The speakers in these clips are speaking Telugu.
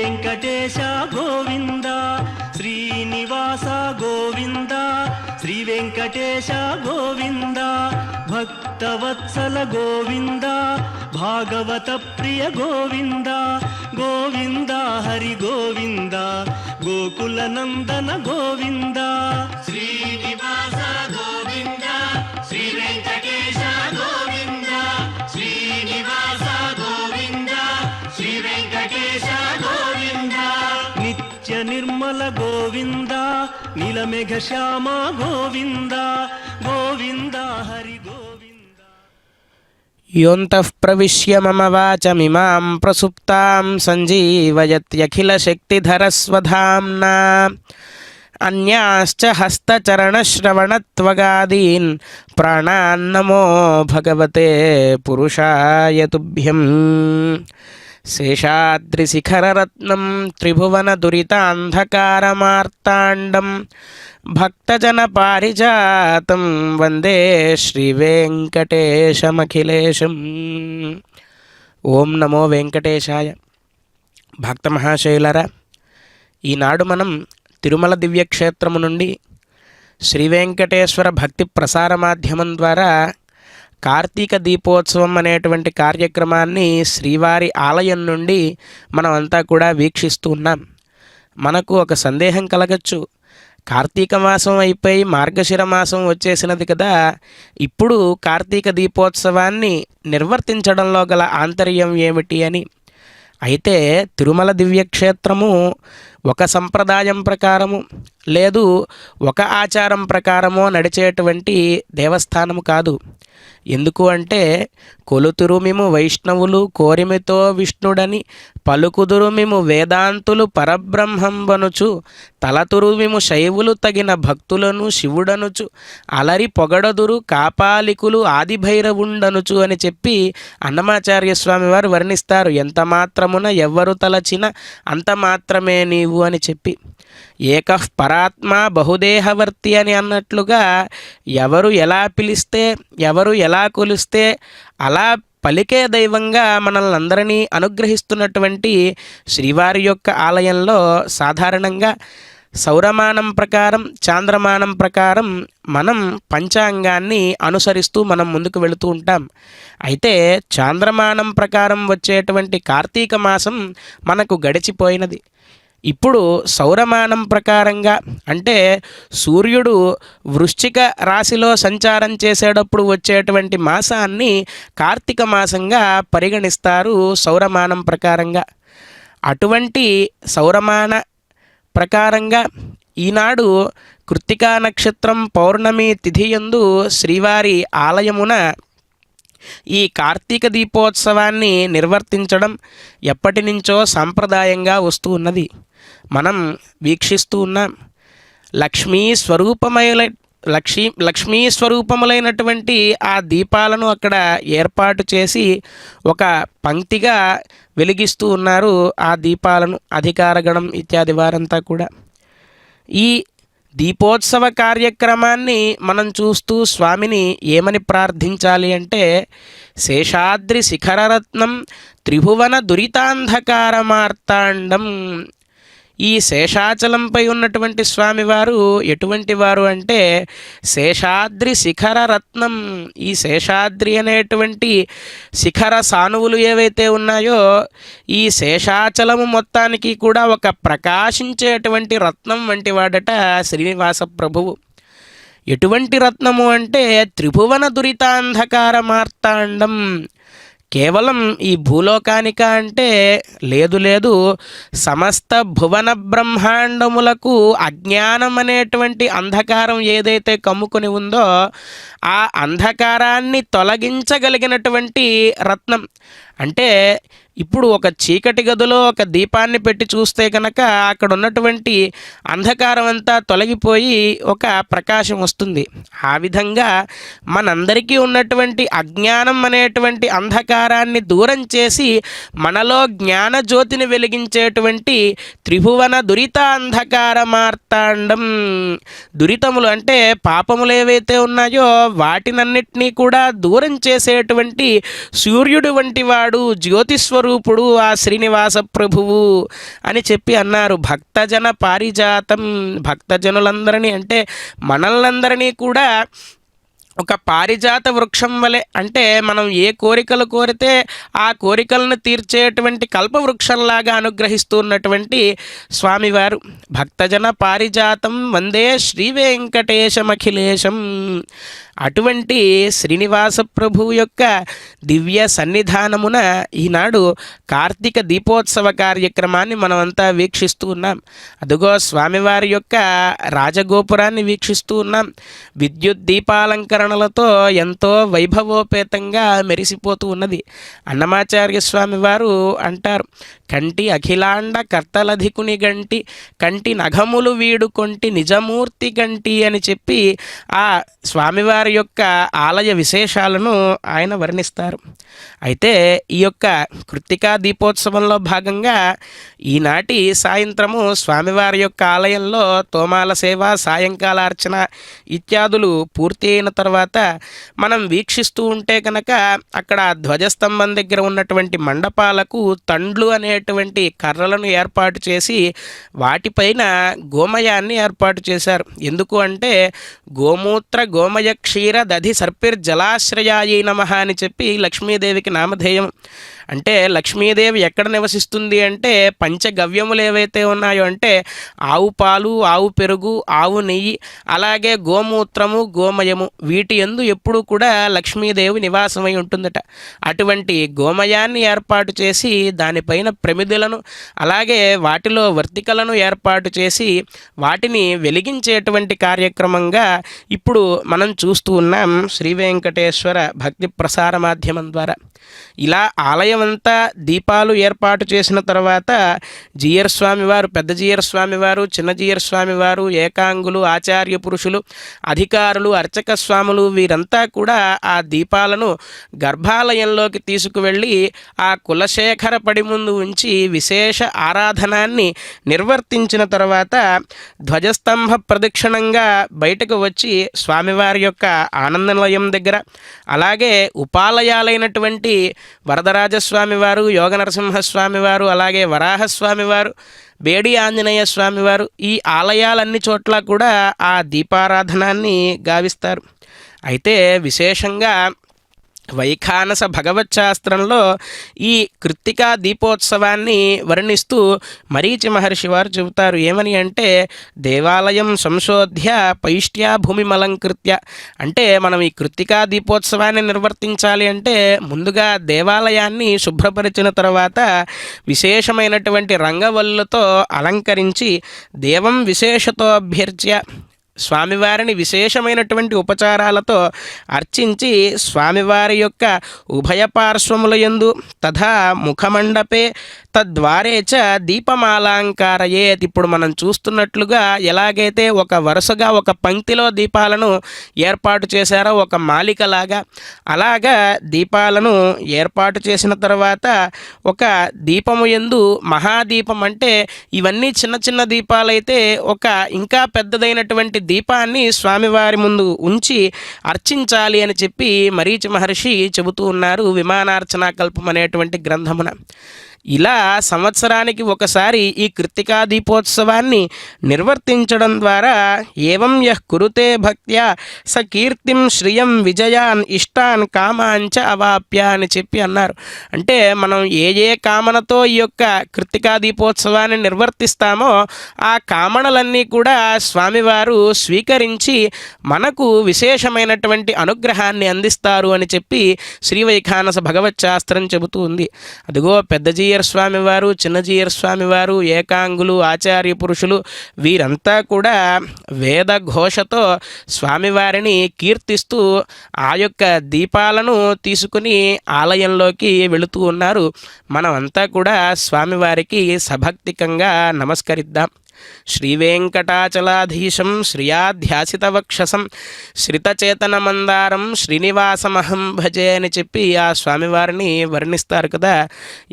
వెంకటేశ గోవింద, శ్రీనివాస గోవింద, శ్రీ వెంకటేశ గోవింద, భక్తవత్సల గోవింద, భాగవత ప్రియ గోవింద, గోవింద హరి గోవింద, గోకుల నందన గోవింద. శ్రీనివాస గోవింద, శ్రీ వెంకటేశ గోవింద, శ్రీనివాస గోవింద, శ్రీ వెంకటేశ గోవింద, నిత్య నిర్మల గోవింద, నీలమేఘ శ్యామ గోవింద, గోవింద హరి గోవింద. యోంతః ప్రవిశ్య మమ వాచమిమాం ప్రసుప్తాం సంజీవయత్యఖిలశక్తిధరస్వధామ్నా అన్యాశ్చ హస్తచరణశ్రవణత్వగాదీన్ ప్రాణాన్నమో భగవతే పురుషాయ తుభ్యం. శేషాద్రిశిఖరరత్నం త్రిభువన దురితాంధకారమార్తాండం భక్తజన పారిజాతం వందే శ్రీవేంకటేశమఖిలేశం. ఓం నమో వెంకటేశాయ. భక్త మహాశయులరా, ఈనాడు మనం తిరుమల దివ్యక్షేత్రము నుండి శ్రీ వెంకటేశ్వర భక్తి ప్రసార మాధ్యమం ద్వారా కార్తీక దీపోత్సవం అనేటువంటి కార్యక్రమాన్ని శ్రీవారి ఆలయం నుండి మనమంతా కూడా వీక్షిస్తూ ఉన్నాం. మనకు ఒక సందేహం కలగచ్చు, కార్తీక మాసం అయిపోయి మార్గశిర మాసం వచ్చేసినది కదా, ఇప్పుడు కార్తీక దీపోత్సవాన్ని నిర్వర్తించడంలో గల ఆంతర్యం ఏమిటి అని. అయితే తిరుమల దివ్యక్షేత్రము ఒక సంప్రదాయం ప్రకారము లేదు ఒక ఆచారం ప్రకారమో నడిచేటువంటి దేవస్థానము కాదు. ఎందుకు అంటే కొలుతురు మేము వైష్ణవులు కోరిమితో విష్ణుడని, పలుకుదురు మేము వేదాంతులు పరబ్రహ్మంబనుచు, తలతురు మేము శైవులు తగిన భక్తులను శివుడనుచు, అలరి పొగడదురు కాపాలికులు ఆదిభైరవుండనుచు అని చెప్పి అన్నమాచార్య స్వామి వారు వర్ణిస్తారు. ఎంత మాత్రమున ఎవ్వరు తలచిన అంత మాత్రమే నీవు అని చెప్పి. ఏకః పరాత్మ బహుదేహవర్తి అని అన్నట్లుగా ఎవరు ఎలా పిలిస్తే ఎవరు ఎలా కొలిస్తే అలా పలికే దైవంగా మనల్ని అందరినీ అనుగ్రహిస్తున్నటువంటి శ్రీవారి యొక్క ఆలయంలో సాధారణంగా సౌరమానం ప్రకారం చాంద్రమానం ప్రకారం మనం పంచాంగాన్ని అనుసరిస్తూ మనం ముందుకు వెళుతూ ఉంటాం. అయితే చాంద్రమానం ప్రకారం వచ్చేటువంటి కార్తీక మాసం మనకు గడిచిపోయినది. ఇప్పుడు సౌరమానం ప్రకారంగా అంటే సూర్యుడు వృశ్చిక రాశిలో సంచారం చేసేటప్పుడు వచ్చేటువంటి మాసాన్ని కార్తీక మాసంగా పరిగణిస్తారు సౌరమానం ప్రకారంగా. అటువంటి సౌరమాన ప్రకారంగా ఈనాడు కృత్తికా నక్షత్రం పౌర్ణమి తిథియందు శ్రీవారి ఆలయమున ఈ కార్తీక దీపోత్సవాన్ని నిర్వర్తించడం ఎప్పటి నుంచో సాంప్రదాయంగా వస్తూ ఉన్నది. మనం వీక్షిస్తూ ఉన్నాం. లక్ష్మీ స్వరూపములైనటువంటి ఆ దీపాలను అక్కడ ఏర్పాటు చేసి ఒక పంక్తిగా వెలిగిస్తూ ఉన్నారు. ఆ దీపాలను అధికారగణం ఇత్యాది వారంతా కూడా ఈ దీపోత్సవ కార్యక్రమాన్ని మనం చూస్తూ స్వామిని ఏమని ప్రార్థించాలి అంటే, శేషాద్రి శిఖరరత్నం త్రిభువన దురితాంధకారమార్తాండం. ఈ శేషాచలంపై ఉన్నటువంటి స్వామివారు ఎటువంటి వారు అంటే శేషాద్రి శిఖర రత్నం. ఈ శేషాద్రి అనేటువంటి శిఖర సానువులు ఏవైతే ఉన్నాయో ఈ శేషాచలము మొత్తానికి కూడా ఒక ప్రకాశించేటువంటి రత్నం వంటి వాడట శ్రీనివాస ప్రభువు. ఎటువంటి రత్నము అంటే త్రిభువన దురితాంధకారమార్తాండం. కేవలం ఈ భూలోకానిక అంటే లేదు, సమస్త భువన బ్రహ్మాండములకు అజ్ఞానం అనేటువంటి అంధకారం ఏదైతే కమ్ముకొని ఉందో ఆ అంధకారాన్ని తొలగించగలిగినటువంటి రత్నం. అంటే ఇప్పుడు ఒక చీకటి గదిలో ఒక దీపాన్ని పెట్టి చూస్తే కనుక అక్కడ ఉన్నటువంటి అంధకారం అంతా తొలగిపోయి ఒక ప్రకాశం వస్తుంది. ఆ విధంగా మనందరికీ ఉన్నటువంటి అజ్ఞానం అనేటువంటి అంధకారాన్ని దూరం చేసి మనలో జ్ఞానజ్యోతిని వెలిగించేటువంటి త్రిభువన దురిత అంధకారమార్తాండం. దురితములు అంటే పాపములు ఏవైతే ఉన్నాయో వాటినన్నిటినీ కూడా దూరం చేసేటువంటి సూర్యుడు వంటి వాడు వాడు జ్యోతిస్వరూపుడు ఆ శ్రీనివాస ప్రభువు అని చెప్పి అన్నారు. భక్తజన పారిజాతం, భక్తజనులందరినీ అంటే మనల్నందరినీ కూడా ఒక పారిజాత వృక్షం వలె, అంటే మనం ఏ కోరికలు కోరితే ఆ కోరికలను తీర్చేటువంటి కల్పవృక్షంలాగా అనుగ్రహిస్తూ ఉన్నటువంటి స్వామివారు. భక్తజన పారిజాతం వందే శ్రీ వెంకటేశమఖిలేశం. అటువంటి శ్రీనివాస ప్రభువు యొక్క దివ్య సన్నిధానమున ఈనాడు కార్తీక దీపోత్సవ కార్యక్రమాన్ని మనమంతా వీక్షిస్తూ ఉన్నాం. అదుగో స్వామివారి యొక్క రాజగోపురాన్ని వీక్షిస్తూ ఉన్నాం. విద్యుత్ దీపాలంకరణలతో ఎంతో వైభవోపేతంగా మెరిసిపోతూ ఉన్నది. అన్నమాచార్య స్వామి వారు అంటారు, కంటి అఖిలాండ కర్తలధికుని గంటి, కంటి నఘములు వీడు కొంటి నిజమూర్తి గంటి అని చెప్పి ఆ స్వామివారి యొక్క ఆలయ విశేషాలను ఆయన వర్ణిస్తారు. అయితే ఈ యొక్క కృత్తికా దీపోత్సవంలో భాగంగా ఈనాటి సాయంత్రము స్వామివారి యొక్క ఆలయంలో తోమాల సేవ, సాయంకాల అర్చన ఇత్యాదులు పూర్తి అయిన తర్వాత మనం వీక్షిస్తూ ఉంటే కనుక అక్కడ ధ్వజస్తంభం దగ్గర ఉన్నటువంటి మండపాలకు తండ్లు అనేటువంటి కర్రలను ఏర్పాటు చేసి వాటిపైన గోమయాన్ని ఏర్పాటు చేశారు. ఎందుకు అంటే గోమూత్ర గోమయ క్షీర దధి సర్పిర్ జలాశ్రయాయి నమః అని చెప్పి లక్ష్మీదేవికి నామధేయం. అంటే లక్ష్మీదేవి ఎక్కడ నివసిస్తుంది అంటే పంచగవ్యములు ఏవైతే ఉన్నాయో అంటే ఆవు పాలు, ఆవు పెరుగు, ఆవు నెయ్యి, అలాగే గోమూత్రము, గోమయము, వీటి యందు ఎప్పుడూ కూడా లక్ష్మీదేవి నివాసమై ఉంటుందట. అటువంటి గోమయాన్ని ఏర్పాటు చేసి దానిపైన ప్రమిదలను అలాగే వాటిలో వర్తికలను ఏర్పాటు చేసి వాటిని వెలిగించేటువంటి కార్యక్రమంగా ఇప్పుడు మనం చూస్తూ ఉన్నాం శ్రీ వెంకటేశ్వర భక్తి ప్రసార మాధ్యమం ద్వారా. ఇలా ఆలయం అంతా దీపాలు ఏర్పాటు చేసిన తర్వాత జీయర్ స్వామివారు, పెద్ద జీయర్ స్వామివారు, చిన్న జీయర్ స్వామివారు, ఏకాంగులు, ఆచార్య పురుషులు, అధికారులు, అర్చక స్వాములు వీరంతా కూడా ఆ దీపాలను గర్భాలయంలోకి తీసుకువెళ్ళి ఆ కులశేఖర పడి ముందు ఉంచి విశేష ఆరాధనాన్ని నిర్వర్తించిన తర్వాత ధ్వజస్తంభ ప్రదక్షిణంగా బయటకు వచ్చి స్వామివారి యొక్క ఆనందనిలయం దగ్గర, అలాగే ఉపాలయాలైనటువంటి వరదరాజస్వామి వారు, యోగ నరసింహస్వామి వారు, అలాగే వరాహస్వామి వారు, బేడి ఆంజనేయ స్వామివారు, ఈ ఆలయాలన్ని చోట్ల కూడా ఆ దీపారాధనాన్ని గావిస్తారు. అయితే విశేషంగా వైఖానస భగవత్ శాస్త్రంలో ఈ కృత్తికా దీపోత్సవాన్ని వర్ణిస్తూ మరీచి మహర్షి వారు చెబుతారు. ఏమని అంటే దేవాలయం సంశోధ్య పైష్ట్యా భూమిమలంకృత్య. అంటే మనం ఈ కృత్తికా దీపోత్సవాన్ని నిర్వర్తించాలి అంటే ముందుగా దేవాలయాన్ని శుభ్రపరిచిన తర్వాత విశేషమైనటువంటి రంగవల్లులతో అలంకరించి దేవం విశేషతో అభ్యర్చ్య, స్వామివారిని విశేషమైనటువంటి ఉపచారాలతో అర్చించి స్వామివారి యొక్క ఉభయ పార్శ్వముల యందు తథా ముఖమండపే తద్వారే చ దీపమాలంకారయేత్. ఇప్పుడు మనం చూస్తున్నట్లుగా ఎలాగైతే ఒక వరుసగా ఒక పంక్తిలో దీపాలను ఏర్పాటు చేశారో ఒక మాలికలాగా, అలాగా దీపాలను ఏర్పాటు చేసిన తర్వాత ఒక దీపము యందు మహాదీపం, అంటే ఇవన్నీ చిన్న చిన్న దీపాలైతే ఒక ఇంకా పెద్దదైనటువంటి దీపాన్ని స్వామివారి ముందు ఉంచి అర్చించాలి అని చెప్పి మరీచి మహర్షి చెబుతూ ఉన్నారు విమానార్చనా కల్పం అనేటువంటి గ్రంథమున. ఇలా సంవత్సరానికి ఒకసారి ఈ కృత్తికా దీపోత్సవాన్ని నిర్వర్తించడం ద్వారా ఏవం యః కురుతే భక్త్యా స కీర్తిం శ్రియం విజయాన్ ఇష్టాన్ కామాంచ అవాప్య అని చెప్పి అన్నారు. అంటే మనం ఏ ఏ కామనతో ఈ యొక్క కృత్తికా దీపోత్సవాన్ని నిర్వర్తిస్తామో ఆ కామనలన్నీ కూడా స్వామివారు స్వీకరించి మనకు విశేషమైనటువంటి అనుగ్రహాన్ని అందిస్తారు అని చెప్పి శ్రీవైఖానస భగవత్ శాస్త్రం చెబుతూ ఉంది. అదిగో పెద్దజీ స్వామివారు, చిన్నజీయర్ స్వామివారు, ఏకాంగులు, ఆచార్య పురుషులు వీరంతా కూడా వేద ఘోషతో స్వామివారిని కీర్తిస్తూ ఆ యొక్క దీపాలను తీసుకుని ఆలయంలోకి వెళుతూ ఉన్నారు. మనమంతా కూడా స్వామివారికి సభక్తికంగా నమస్కరిద్దాం. శ్రీవేంకటాచలాధీశం శ్రియాధ్యాసితవక్షసం శ్రితచేతనమందారం శ్రీనివాసమహం భజే అని చెప్పి ఆ స్వామివారిని వర్ణిస్తారు కదా.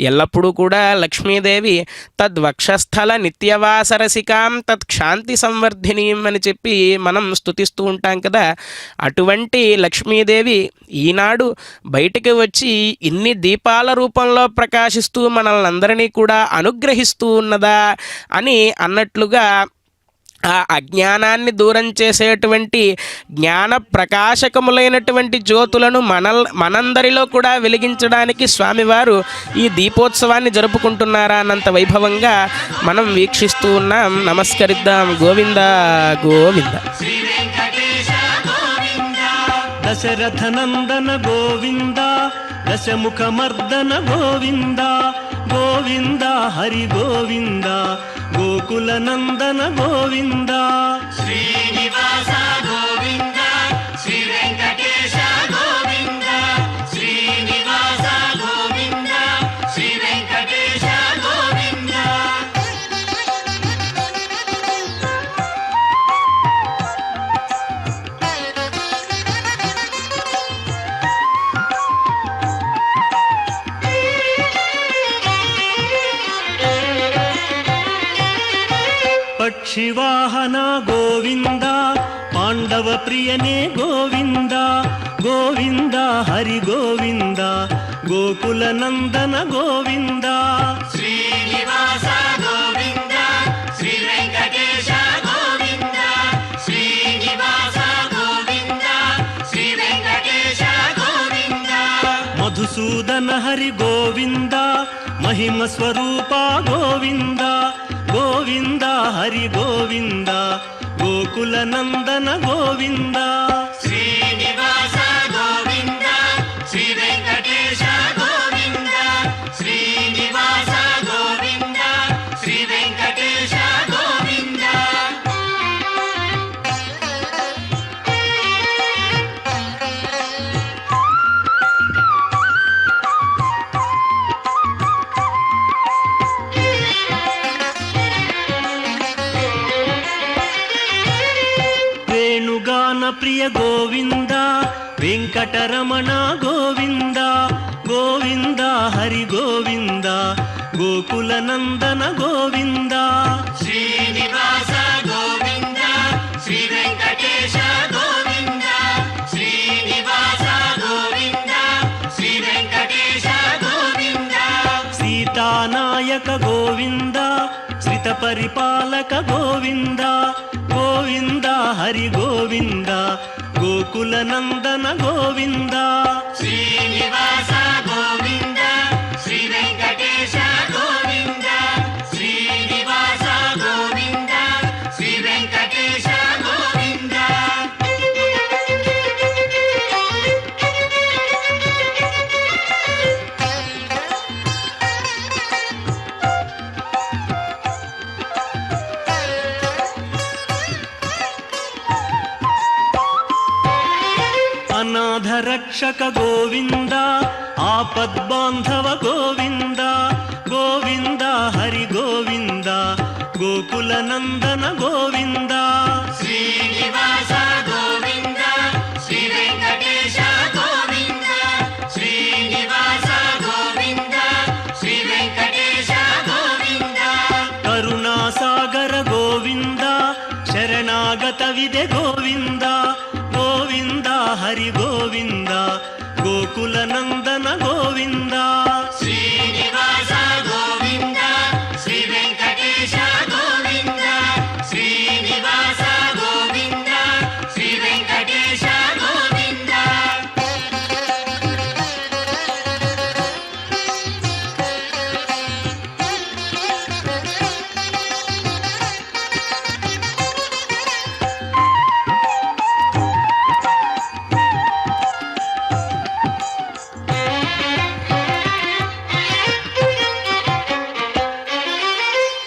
ఎల్లప్పుడూ కూడా లక్ష్మీదేవి తద్వక్షస్థల నిత్యవాసరసికాం తత్క్షాంతి సంవర్ధినీం అని చెప్పి మనం స్తుతిస్తూ ఉంటాం కదా. అటువంటి లక్ష్మీదేవి ఈనాడు బయటికి వచ్చి ఇన్ని దీపాల రూపంలో ప్రకాశిస్తూ మనల్ని అందరినీ కూడా అనుగ్రహిస్తూ ఉన్నదా అని అన్నట్లుగా ఆ అజ్ఞానాన్ని దూరం చేసేటువంటి జ్ఞాన ప్రకాశకములైనటువంటి జ్యోతులను మనందరిలో కూడా వెలిగించడానికి స్వామివారు ఈ దీపోత్సవాన్ని జరుపుకుంటున్నారా అన్నంత వైభవంగా మనం వీక్షిస్తూ ఉన్నాం. నమస్కరిద్దాం. గోవింద గోవింద. దశరథనందన గోవింద దశముఖమర్దన గోవింద గోవింద హరి గోవింద గోకులనందన గోవింద శ్రీనివాస గోవింద శ్రీ వెంకటేశ గోవింద శ్రీనివాస గోవింద శ్రీ వెంకటేశ గోవింద. పక్షివాహన గోవింద పాండవ ప్రియనే గోవింద గోవింద హరి గోవింద గోకులనందన గోవింద శ్రీనివాస గోవింద శ్రీ వెంకటేశ గోవింద శ్రీనివాస గోవింద శ్రీ వెంకటేశ గోవింద మధుసూదన హరి గోవింద మహిమ స్వరూప గోవింద గోవింద హరి గోవింద గోకులనందన గోవింద శ్రీనివాస గోవింద శ్రీ వెంకటేశ గోవింద శ్రీనివాస గోవింద శ్రీ వెంకటేశ గోవింద. వేణుగాన ప్రియ గోవింద వెంకటరమణ గోవింద గోవింద హరి గోవింద గోకులనందన గోవింద శ్రీనివాస గోవింద శ్రీ వెంకటేశ గోవింద శ్రీనివాస గోవింద శ్రీ వెంకటేశ గోవింద సీతానాయక గోవింద శ్రిత పరిపాలక గోవింద గోవింద హరి గోవింద గోకులనందన గోవింద శ్రీనివాస గోవింద శ్రీ వెంకటేశ గోవింద శ్రీనివాస గోవింద శ్రీ వెంకటేశ గోవింద. అనాథ రక్షక గోవింద ఆపద్బాంధవ గోవింద గోవింద హరి గోవింద గోకులనందన గోవింద శ్రీనివాస గోవింద శ్రీ వెంకటేశ గోవింద శ్రీనివాస గోవింద శ్రీ వెంకటేశ గోవింద కరుణాసాగర గోవింద శరణాగత విదే గోవింద గోవింద హరి గోవింద గోకులనందన గోవింద శ్రీనివాస గోవింద శ్రీ వెంకటేశ గోవింద శ్రీనివాస గోవింద శ్రీ వెంకటేశ గోవింద.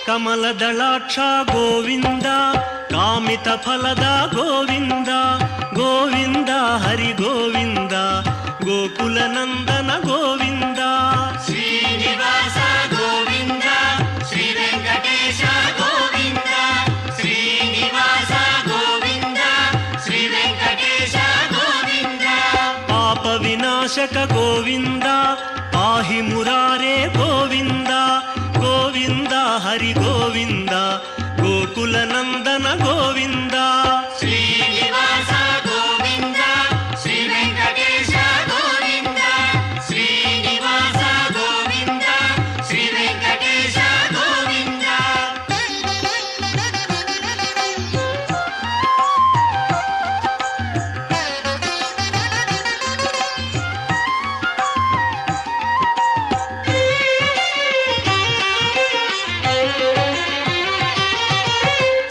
ಕಮಲದಳಾಕ್ಷ ಗೋವಿಂದ ಕಾಮಿತ ಫಲದ ಗೋವಿಂದ ಗೋವಿಂದ ಹರಿ ಗೋವಿಂದ ಗೋಕುಲನಂದನ ಗೋವಿಂದ ಶ್ರೀನಿವಾಸ ಗೋವಿಂದ ಶ್ರೀ ವೆಂಕಟೇಶ ಗೋವಿಂದ వినాశక గోవింద పాహి మురారే గోవింద గోవింద హరి గోవింద గోకుల నందన గోవింద శ్రీనివాస గోవింద శ్రీ వెంకటేశ గోవింద శ్రీనివాస గోవింద శ్రీ వెంకటేశ గోవింద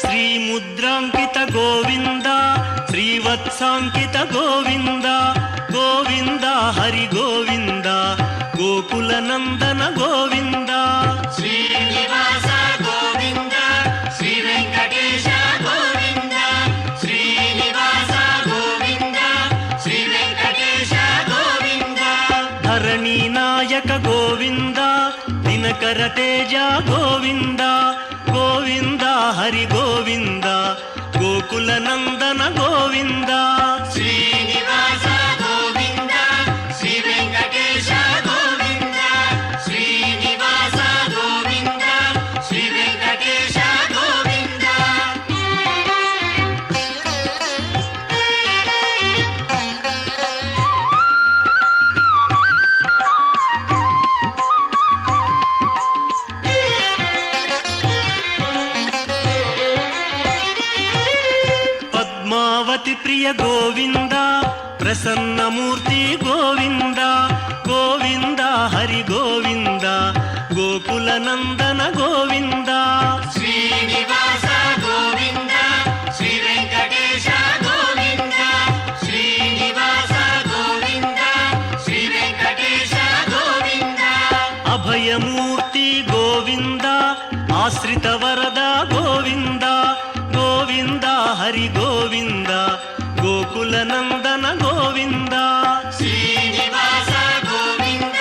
శ్రీముద్రాంకిత గోవింద శ్రీవత్సాంకిత గోవింద గోవింద హరి గోవింద గోకుల నందన గోవింద శ్రీనివాస గోవింద శ్రీ వెంకటేశ గోవింద శ్రీనివాస గోవింద శ్రీ వెంకటేశ గోవింద ధరణి నాయక గోవింద దినకర తేజ గోవింద గోవింద హరి గోవింద గోకుల నందన గోవింద శ్రీనివాస గోవింద శ్రీ వెంకటేశ గోవింద శ్రీనివాస గోవింద శ్రీ వెంకటేశ గోవింద పద్మావతి ప్రియ గోవింద ప్రసన్నమూర్తి గోవింద గోవింద హరి గోవింద గోకుల నందన గోవింద శ్రీనివాస గోవింద శ్రీ వెంకటేశ గోవింద శ్రీనివాస గోవింద శ్రీ వెంకటేశ గోవింద అభయమూర్తి గోవింద ఆశ్రిత వరద గోవింద గోవింద హరి గోవింద గోకుల నందన గోవింద శ్రీనివాస గోవింద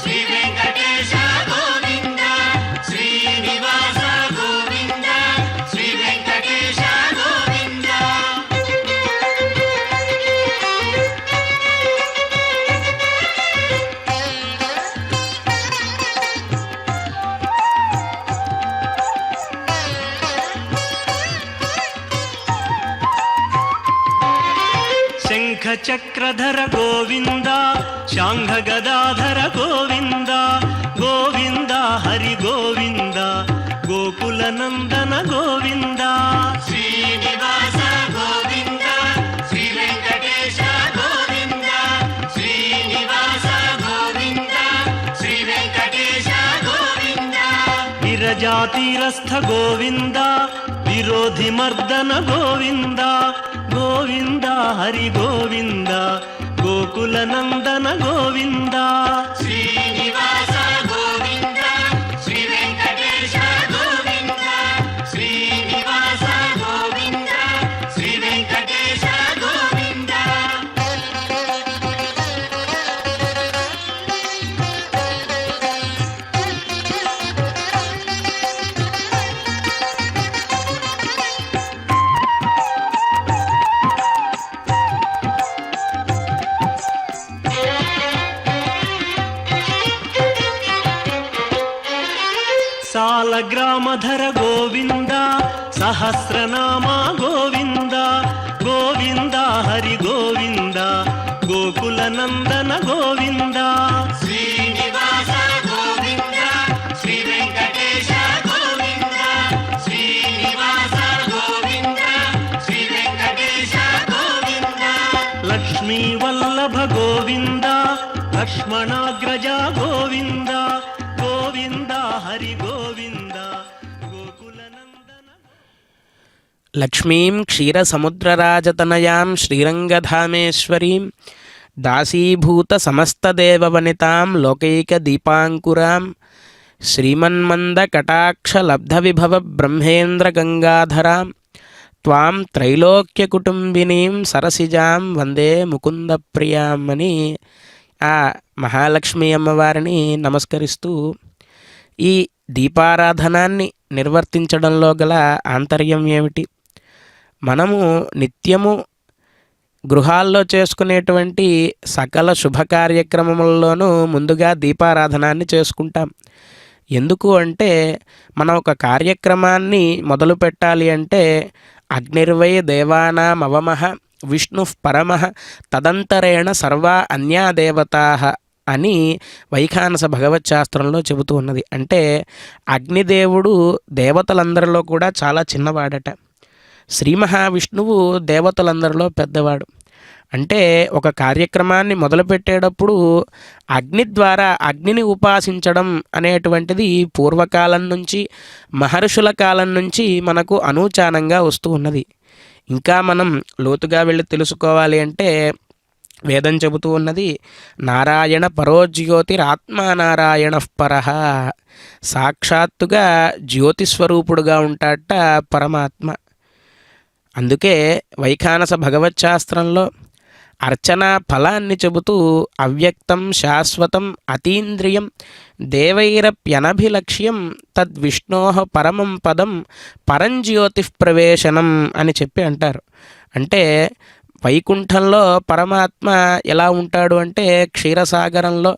శ్రీ వెంకటేశ గోవింద శ్రీనివాస గోవింద శ్రీ వెంకటేశ గోవింద శంఖ చక్రధర గోవింద శాంఘ గదాధర గోవింద గోవింద హరి గోవింద గోకుల నందన గోవింద శ్రీనివాస గోవింద శ్రీ వెంకటేశ గోవింద శ్రీనివాస గోవింద శ్రీ వెంకటేశ గోవింద విరజాతీరస్థ గోవింద విరోధి మర్దన గోవింద గోవింద హరి గోవింద గోకుల నందన గోవింద శ్రీనివాస గోవింద శ్రీ వెంకటేశ గోవింద శ్రీనివాస గోవింద శ్రీ వెంకటేశ గోవింద సాలగ్రామధర గోవింద సహస్రనామ గోవింద గోవింద హరి గోవింద గోకుల నందన గోవింద శ్రీనివాస గోవింద శ్రీ వెంకటేశ గోవింద శ్రీనివాస గోవింద శ్రీ వెంకటేశ గోవింద లక్ష్మీ వల్లభ గోవింద లక్ష్మణాగ్రజ గోవింద గోవింద హరి గోవింద గోకుల నందన లక్ష్మీం క్షీరసముద్రరాజతనయాం శ్రీరంగధామేశ్వరీం దాసీభూత సమస్తదేవవనితాం లోకైకదీపాంకురాం శ్రీమన్మందకటాక్షలబ్ధవిభవ బ్రహ్మేంద్రగంగాధరాం త్వాం త్రైలోక్యకుటుంబినీం సరసిజాం వందే ముకుందప్రియాం అని ఆ మహాలక్ష్మి అమ్మవారిని నమస్కరిస్తూ ఈ దీపారాధనాన్ని నిర్వర్తించడంలో గల ఆంతర్యం ఏమిటి? మనము నిత్యము గృహాల్లో చేసుకునేటువంటి సకల శుభ కార్యక్రమముల్లోనూ ముందుగా దీపారాధనాన్ని చేసుకుంటాం. ఎందుకు అంటే మనం ఒక కార్యక్రమాన్ని మొదలు పెట్టాలి అంటే అగ్నిర్వై దేవానాం అవమః విష్ణు పరమః తదంతరేణ సర్వా అన్యా దేవతాః అని వైఖానస భగవత్ శాస్త్రంలో చెబుతూ ఉన్నది. అంటే అగ్నిదేవుడు దేవతలందరిలో కూడా చాలా చిన్నవాడట. శ్రీ మహావిష్ణువు దేవతలందరిలో పెద్దవాడు. అంటే ఒక కార్యక్రమాన్ని మొదలుపెట్టేటప్పుడు అగ్ని ద్వారా అగ్నిని ఉపాసించడం అనేటువంటిది పూర్వకాలం నుంచి మహర్షుల కాలం నుంచి మనకు అనూచానంగా వస్తూ ఉన్నది. ఇంకా మనం లోతుగా వెళ్ళి తెలుసుకోవాలి అంటే వేదం చెబుతూ ఉన్నది, నారాయణ పరోజ్యోతిరాత్మా నారాయణ పరః. సాక్షాత్తుగా జ్యోతిస్వరూపుడుగా ఉంటాడట పరమాత్మ. అందుకే వైఖానస భగవత్ శాస్త్రంలో అర్చనా ఫలాన్ని చెబుతూ అవ్యక్తం శాశ్వతం అతీంద్రియం దేవైరప్యనభిలక్ష్యం తద్విష్ణోః పరమం పదం పరంజ్యోతిః ప్రవేశనం అని చెప్పి అంటారు. అంటే వైకుంఠంలో పరమాత్మ ఎలా ఉంటాడు అంటే క్షీరసాగరంలో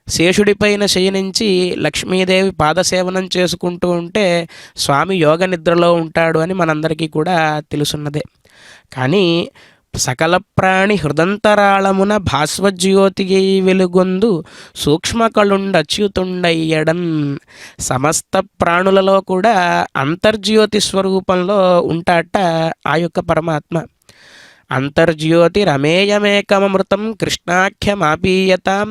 శేషుడిపైన శయనించి లక్ష్మీదేవి పాదసేవనం చేసుకుంటూ ఉంటే స్వామి యోగ నిద్రలో ఉంటాడు అని మనందరికీ కూడా తెలుసున్నదే. కానీ సకల ప్రాణి హృదంతరాళమున భాస్వజ్యోతి వెలుగొందు సూక్ష్మకళుండచ్యుతుండయ్యడన్. సమస్త ప్రాణులలో కూడా అంతర్జ్యోతి స్వరూపంలో ఉంటాట ఆ యొక్క పరమాత్మ. అంతర్జ్యోతిరమేయమేకమృతం కృష్ణాఖ్యమాపీయతాం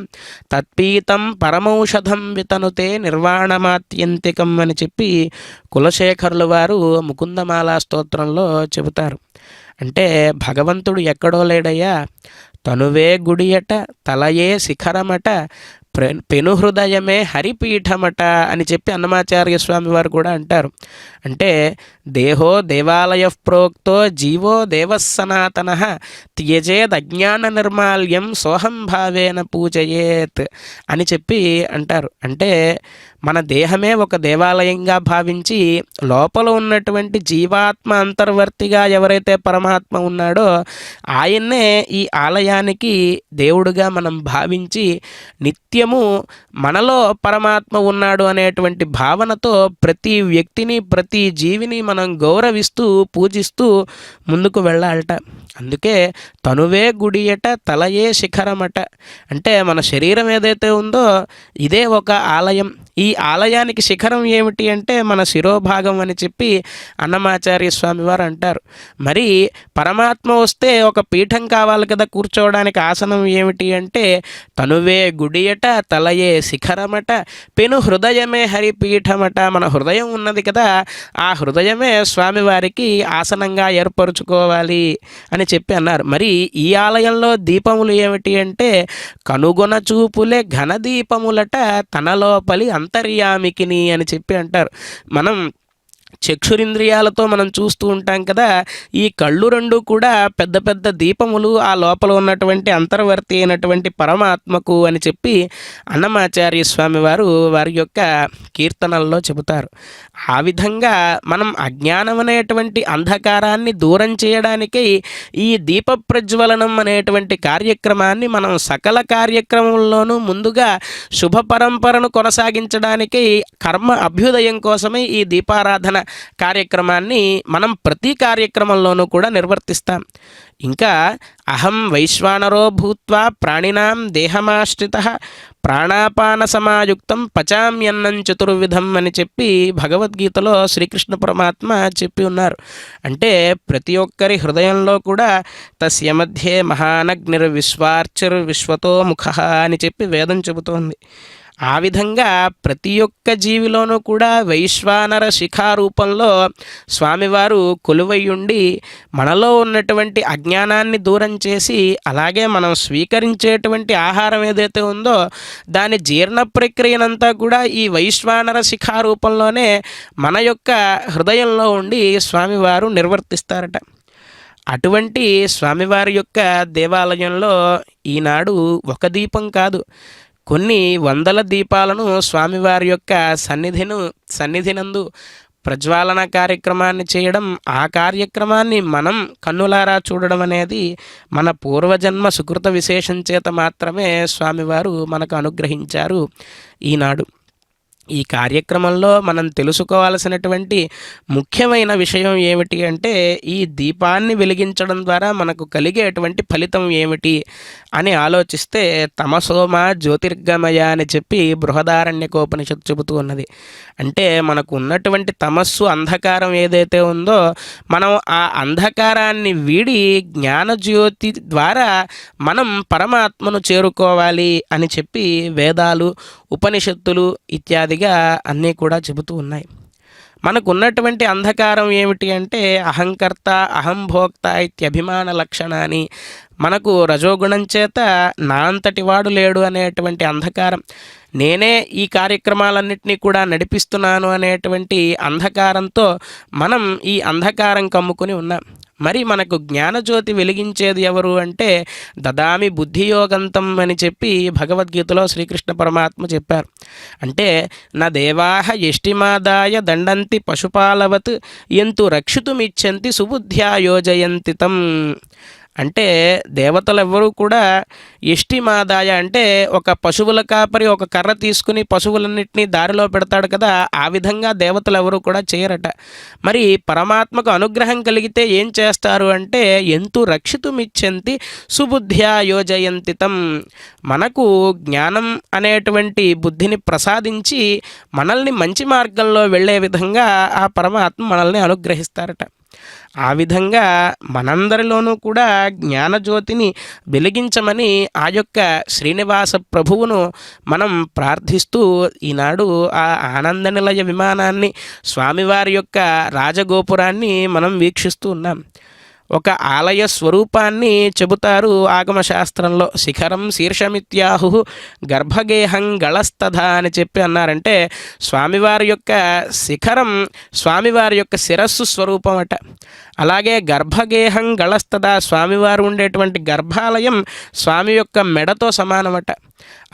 తత్పీతం పరమౌషధం వితనుతే నిర్వాణమాత్యంతికం అని చెప్పి కులశేఖరులు వారు ముకుందమాలా స్తోత్రంలో చెబుతారు. అంటే భగవంతుడు ఎక్కడో లేడయ్యా, తనువే గుడియట తలయే శిఖరమట పెనుహృదయమే హరిపీఠమట అని చెప్పి అన్నమాచార్య స్వామి వారు కూడా అంటారు. అంటే దేహో దేవాలయ ప్రోక్తో జీవో దేవస్సనాతన త్యజేద్ అజ్ఞాన నిర్మాల్యం సోహం భావేన పూజయేత్ అని చెప్పి అంటారు. అంటే మన దేహమే ఒక దేవాలయంగా భావించి లోపల ఉన్నటువంటి జీవాత్మ అంతర్వర్తిగా ఎవరైతే పరమాత్మ ఉన్నాడో ఆయన్నే ఈ ఆలయానికి దేవుడుగా మనం భావించి నిత్యము మనలో పరమాత్మ ఉన్నాడు అనేటువంటి భావనతో ప్రతి వ్యక్తిని ప్రతి జీవిని మనం గౌరవిస్తూ పూజిస్తూ ముందుకు వెళ్ళాలట. అందుకే తనువే గుడియట తలయే శిఖరమట. అంటే మన శరీరం ఏదైతే ఉందో ఇదే ఒక ఆలయం. ఈ ఆలయానికి శిఖరం ఏమిటి అంటే మన శిరోభాగం అని చెప్పి అన్నమాచార్య స్వామి వారు అంటారు. మరి పరమాత్మ వస్తే ఒక పీఠం కావాలి కదా, కూర్చోవడానికి ఆసనం ఏమిటి అంటే తనువే గుడియట తలయే శిఖరమట పెను హృదయమే హరిపీఠమట. మన హృదయం ఉన్నది కదా, ఆ హృదయమే స్వామివారికి ఆసనంగా ఏర్పరచుకోవాలి అని చెప్పి అన్నారు. మరి ఈ ఆలయంలో దీపములు ఏమిటి అంటే కనుగొన చూపులే ఘనదీపములట తన లోపలి అంతర్యామికిని అని చెప్పి అంటారు. మనం చక్షురింద్రియాలతో మనం చూస్తూ ఉంటాం కదా, ఈ కళ్ళు రెండు కూడా పెద్ద పెద్ద దీపములు ఆ లోపల ఉన్నటువంటి అంతర్వర్తి అయినటువంటి పరమాత్మకు అని చెప్పి అన్నమాచార్య స్వామి వారు వారి యొక్క కీర్తనల్లో చెబుతారు. ఆ విధంగా మనం అజ్ఞానం అనేటువంటి అంధకారాన్ని దూరం చేయడానికి ఈ దీప ప్రజ్వలనం అనేటువంటి కార్యక్రమాన్ని మనం సకల కార్యక్రమంలోనూ ముందుగా శుభ పరంపరను కొనసాగించడానికి కర్మ అభ్యుదయం కోసమే ఈ దీపారాధన కార్యక్రమాన్ని మనం ప్రతి కార్యక్రమంలోనూ కూడా నిర్వర్తిస్తాం. ఇంకా అహం వైశ్వానరో భూత్వా ప్రాణినాం దేహమాశ్రితః ప్రాణాపాన సమాయుక్తం పచామ్యన్నం చతుర్విధం అని చెప్పి భగవద్గీతలో శ్రీకృష్ణ పరమాత్మ చెప్పి ఉన్నారు. అంటే ప్రతి ఒక్కరి హృదయంలో కూడా తస్య మధ్యే మహానగ్నిర్విశ్వార్చిర్విశ్వతో ముఖః అని చెప్పి వేదం చెబుతోంది. ఆ విధంగా ప్రతి ఒక్క జీవిలోనూ కూడా వైశ్వానర శిఖారూపంలో స్వామివారు కొలువయ్యుండి మనలో ఉన్నటువంటి అజ్ఞానాన్ని దూరం చేసి అలాగే మనం స్వీకరించేటువంటి ఆహారం ఏదైతే ఉందో దాని జీర్ణ ప్రక్రియనంతా కూడా ఈ వైశ్వానర శిఖారూపంలోనే మన యొక్క హృదయంలో ఉండి స్వామివారు నిర్వర్తిస్తారట. అటువంటి స్వామివారి యొక్క దేవాలయంలో ఈనాడు ఒక దీపం కాదు, కొన్ని వందల దీపాలను స్వామివారి యొక్క సన్నిధినందు ప్రజ్వాలన కార్యక్రమాన్ని చేయడం, ఆ కార్యక్రమాన్ని మనం కన్నులారా చూడడం అనేది మన పూర్వజన్మ సుకృత విశేషం చేత మాత్రమే స్వామివారు మనకు అనుగ్రహించారు. ఈనాడు ఈ కార్యక్రమంలో మనం తెలుసుకోవాల్సినటువంటి ముఖ్యమైన విషయం ఏమిటి అంటే, ఈ దీపాన్ని వెలిగించడం ద్వారా మనకు కలిగేటువంటి ఫలితం ఏమిటి అని ఆలోచిస్తే, తమసోమ జ్యోతిర్గమయ అని చెప్పి బృహదారణ్యకోపనిషత్తు చెబుతూ ఉన్నది. అంటే మనకు ఉన్నటువంటి తమస్సు, అంధకారం ఏదైతే ఉందో, మనం ఆ అంధకారాన్ని వీడి జ్ఞానజ్యోతి ద్వారా మనం పరమాత్మను చేరుకోవాలి అని చెప్పి వేదాలు, ఉపనిషత్తులు ఇత్యాదిగా అన్నీ కూడా చెబుతూ ఉన్నాయి. మనకున్నటువంటి అంధకారం ఏమిటి అంటే, అహంకర్త అహంభోక్త ఇత్యభిమాన లక్షణాన్ని, మనకు రజోగుణం చేత నా అంతటి వాడు లేడు అనేటువంటి అంధకారం, నేనే ఈ కార్యక్రమాలన్నింటినీ కూడా నడిపిస్తున్నాను అనేటువంటి అంధకారంతో మనం ఈ అంధకారం కమ్ముకుని ఉన్నాం. మరి మనకు జ్ఞానజ్యోతి వెలిగించేది ఎవరు అంటే, దదామి బుద్ధియోగంతం అని చెప్పి భగవద్గీతలో శ్రీకృష్ణ పరమాత్మ చెప్పారు. అంటే నా దేవాహ ఎష్టిమాదాయ దండంతి పశుపాలవత్ ఎంతు రక్షితుమిచ్చంతి సుబుద్ధ్యా యోజయంతి తం. అంటే దేవతలెవ్వరూ కూడా ఎష్టిమాదాయ అంటే, ఒక పశువుల కాపరి ఒక కర్ర తీసుకుని పశువులన్నింటినీ దారిలో పెడతాడు కదా, ఆ విధంగా దేవతలు ఎవరు కూడా చేయరట. మరి పరమాత్మకు అనుగ్రహం కలిగితే ఏం చేస్తారు అంటే, ఎంతు రక్షితుమిచ్చంతి సుబుద్ధ్యా యోజయంతి తం. మనకు జ్ఞానం అనేటువంటి బుద్ధిని ప్రసాదించి మనల్ని మంచి మార్గంలో వెళ్ళే విధంగా ఆ పరమాత్మ మనల్ని అనుగ్రహిస్తారట. ఆ విధంగా మనందరిలోనూ కూడా జ్ఞానజ్యోతిని వెలిగించమని ఆ యొక్క శ్రీనివాస ప్రభువును మనం ప్రార్థిస్తూ ఈనాడు ఆ ఆనంద నిలయ విమానాన్ని, స్వామివారి యొక్క రాజగోపురాన్ని మనం వీక్షిస్తూ ఉన్నాం. ఒక ఆలయ స్వరూపాన్ని చెబుతారు ఆగమశాస్త్రంలో. శిఖరం శీర్షమిత్యాహు గర్భగేహం గళస్తథ అని చెప్పి అన్నారంటే, స్వామివారి యొక్క శిఖరం స్వామివారి యొక్క శిరస్సు స్వరూపం అట. అలాగే గర్భగేహం గళస్తథ, స్వామివారు ఉండేటువంటి గర్భాలయం స్వామి యొక్క మెడతో సమానమట.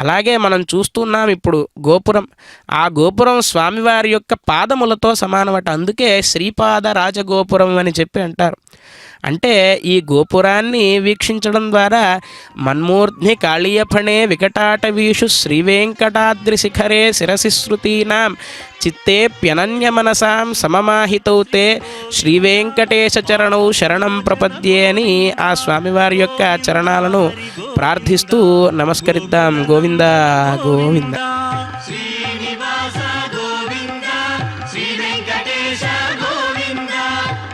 అలాగే మనం చూస్తున్నాం ఇప్పుడు గోపురం, ఆ గోపురం స్వామివారి యొక్క పాదములతో సమానమట. అందుకే శ్రీపాద రాజగోపురం అని చెప్పి అంటారు. అంటే ఈ గోపురాన్ని వీక్షించడం ద్వారా మన్మూర్ధ్ని కాళీయఫణే వికటాటవీషు శ్రీవేంకటాద్రి శిఖరే శిరసి శృతీనాం చిత్తేప్యనన్య మనసాం సమమాహితౌ తే శ్రీవేంకటేశ చరణౌ శరణం ప్రపద్యే అని ఆ స్వామివారి యొక్క చరణాలను ప్రార్థిస్తూ నమస్కరిద్దాం. గోవింద గోవింద. శ్రీనివాస గోవింద, శ్రీ వెంకటేశ గోవింద,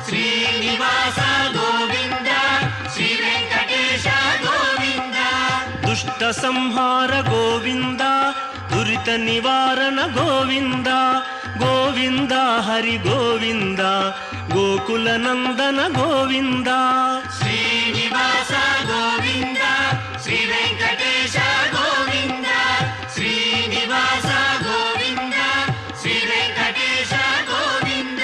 శ్రీనివాస గోవింద, శ్రీ వెంకటేశ గోవింద. దుష్ట సంహార గోవింద, దురిత నివారణ గోవింద, గోవింద హరి గోవింద, గోకుల నందన గోవింద. శ్రీనివాస గోవింద, శ్రీ వెంకటేశ గోవింద, శ్రీనివాస గోవింద, శ్రీ వెంకటేశ గోవింద.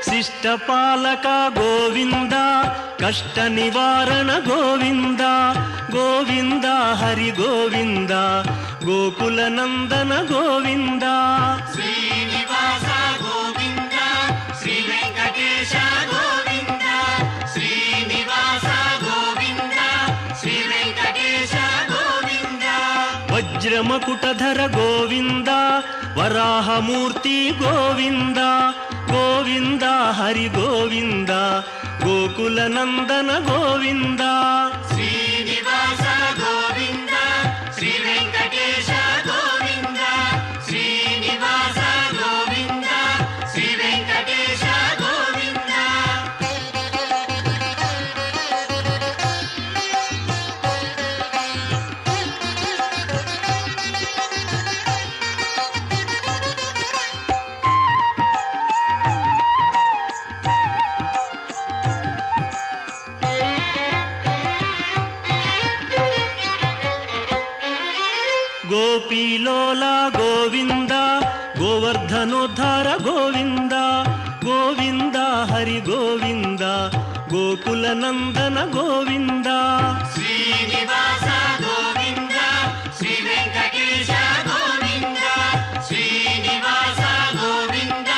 శిష్టపాలక గోవింద, కష్ట నివారణ గోవింద, గోవింద హరి గోవింద, గోకుల నందన గోవింద. శ్రీనివాస గోవింద, శ్రీ వెంకటేశ గోవింద, శ్రీనివాస గోవింద, శ్రీ వెంకటేశ గోవింద. వజ్రమకుటధర గోవింద, వరాహమూర్తి గోవింద, గోవింద హరి గోవింద, గోకుల నందన గోవింద. శ్రీనివాస గోవింద, శ్రీ వెంకటేశ గోవింద, శ్రీనివాస గోవింద, శ్రీ వెంకటేశ గోవింద. గోపీలోల గోవింద, గోవర్ధనోద్ధార గోవింద గోవింద హరి గోవింద గోకుల నందన గోవింద శ్రీనివాస గోవింద శ్రీ వెంకటేశ గోవింద శ్రీనివాస గోవింద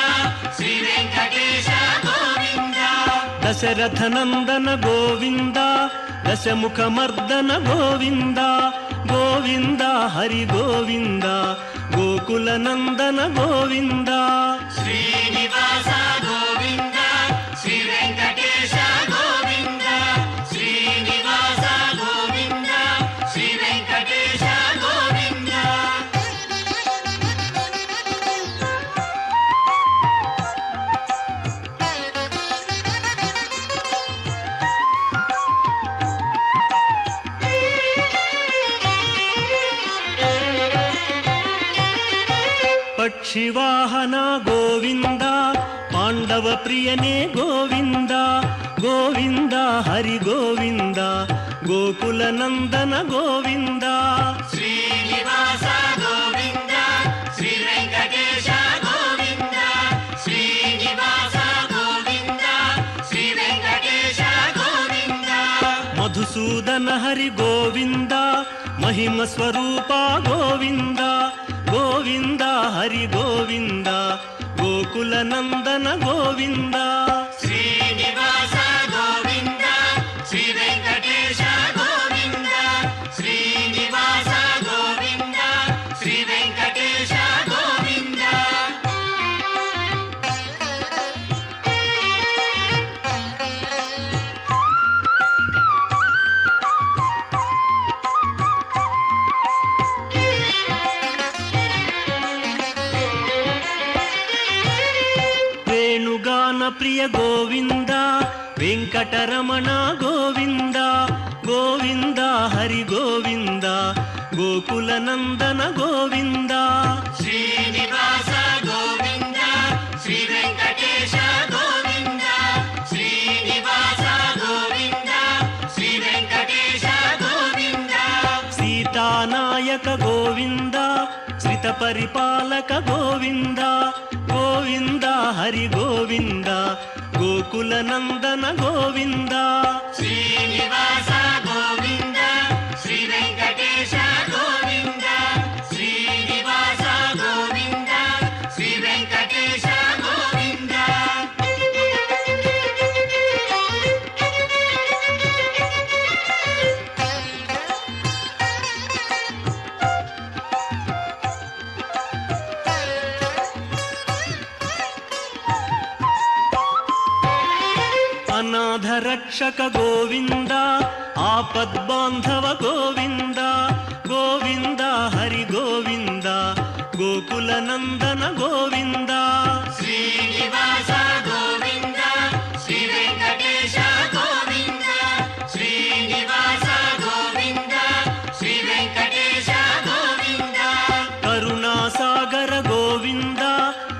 శ్రీ వెంకటేశ గోవింద దశరథ నందన గోవింద దశముఖమర్దన గోవింద గోవింద హరి గోవింద గోకుల నందన గోవింద శ్రీనివాస గోవింద శ్రీ వెంకటేశ గోవింద శ్రీనివాస గోవింద శ్రీ వెంకటేశ గోవింద పక్షివాహన గోవింద పాండవ ప్రియనే గోవింద గోవింద హరి గోవింద గోకుల నందన గోవింద శ్రీనివాస గోవింద శ్రీ వెంకటేశ గోవింద శ్రీనివాస గోవింద శ్రీ వెంకటేశ గోవింద మధుసూదన హరి గోవింద మహిమ స్వరూప గోవింద గోవింద హరి గోవింద గోకుల నందన గోవింద శ్రీనివాస గోవింద శ్రీ వెంకటేశ గోవింద శ్రీనివాస గోవింద శ్రీ వెంకటేశ గోవింద వేణుగాన ప్రియ గోవింద వెంకటరమణ గోవింద గోవింద హరి గోవింద గోకుల నందన గోవింద శ్రీనివాస గోవింద శ్రీ వెంకటేశ గోవింద శ్రీనివాస గోవింద శ్రీ వెంకటేశ గోవింద సీతానాయక గోవింద శ్రిత పరిపాలక గోవింద గోవింద హరి గోవింద గోకుల నందన గోవింద శ్రీనివాస గోవింద శ్రీ వెంకటేశ గోవింద శ్రీనివాస గోవింద శ్రీ వెంకటేశ గోవింద అనాథ రక్షక గోవింద ఆపద్బాంధవ గోవింద గోవింద హరి గోవింద గోకుల నందన గోవింద శ్రీనివాస గోవింద శ్రీ వెంకటేశ గోవింద శ్రీనివాస గోవింద శ్రీ వెంకటేశ గోవింద కరుణాసాగర గోవింద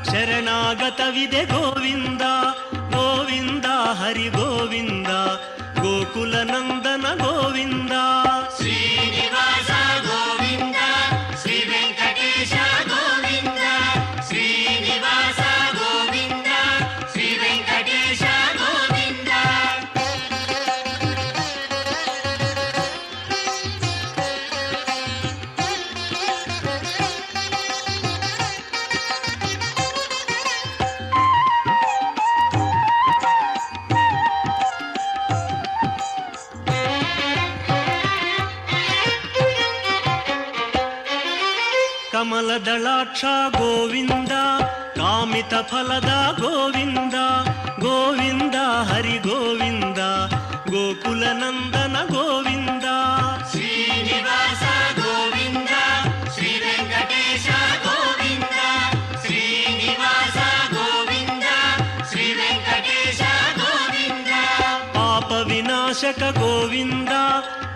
శరణాగత విదే గోవింద గోవింద హరి గోవింద గోకుల నందన గోవింద శ్రీనివాస గోవింద శ్రీ వెంకటేశ గోవింద శ్రీనివాస గోవింద శ్రీ వెంకటేశ గోవింద ಕಮಲದಳಾಕ್ಷ ಗೋವಿಂದ ಕಾಮಿತ ಫಲದ ಗೋವಿಂದ ಗೋವಿಂದ ಹರಿ ಗೋವಿಂದ ಗೋಕುಲ ನಂದನ ಗೋವಿಂದ శ్రీనివాస గోవింద శ్రీ వెంకటేశ గోవింద శ్రీనివాస గోవింద శ్రీ వెంకటేశ గోవింద ಪಾಪ ವಿನಾಶಕ ಗೋವಿಂದ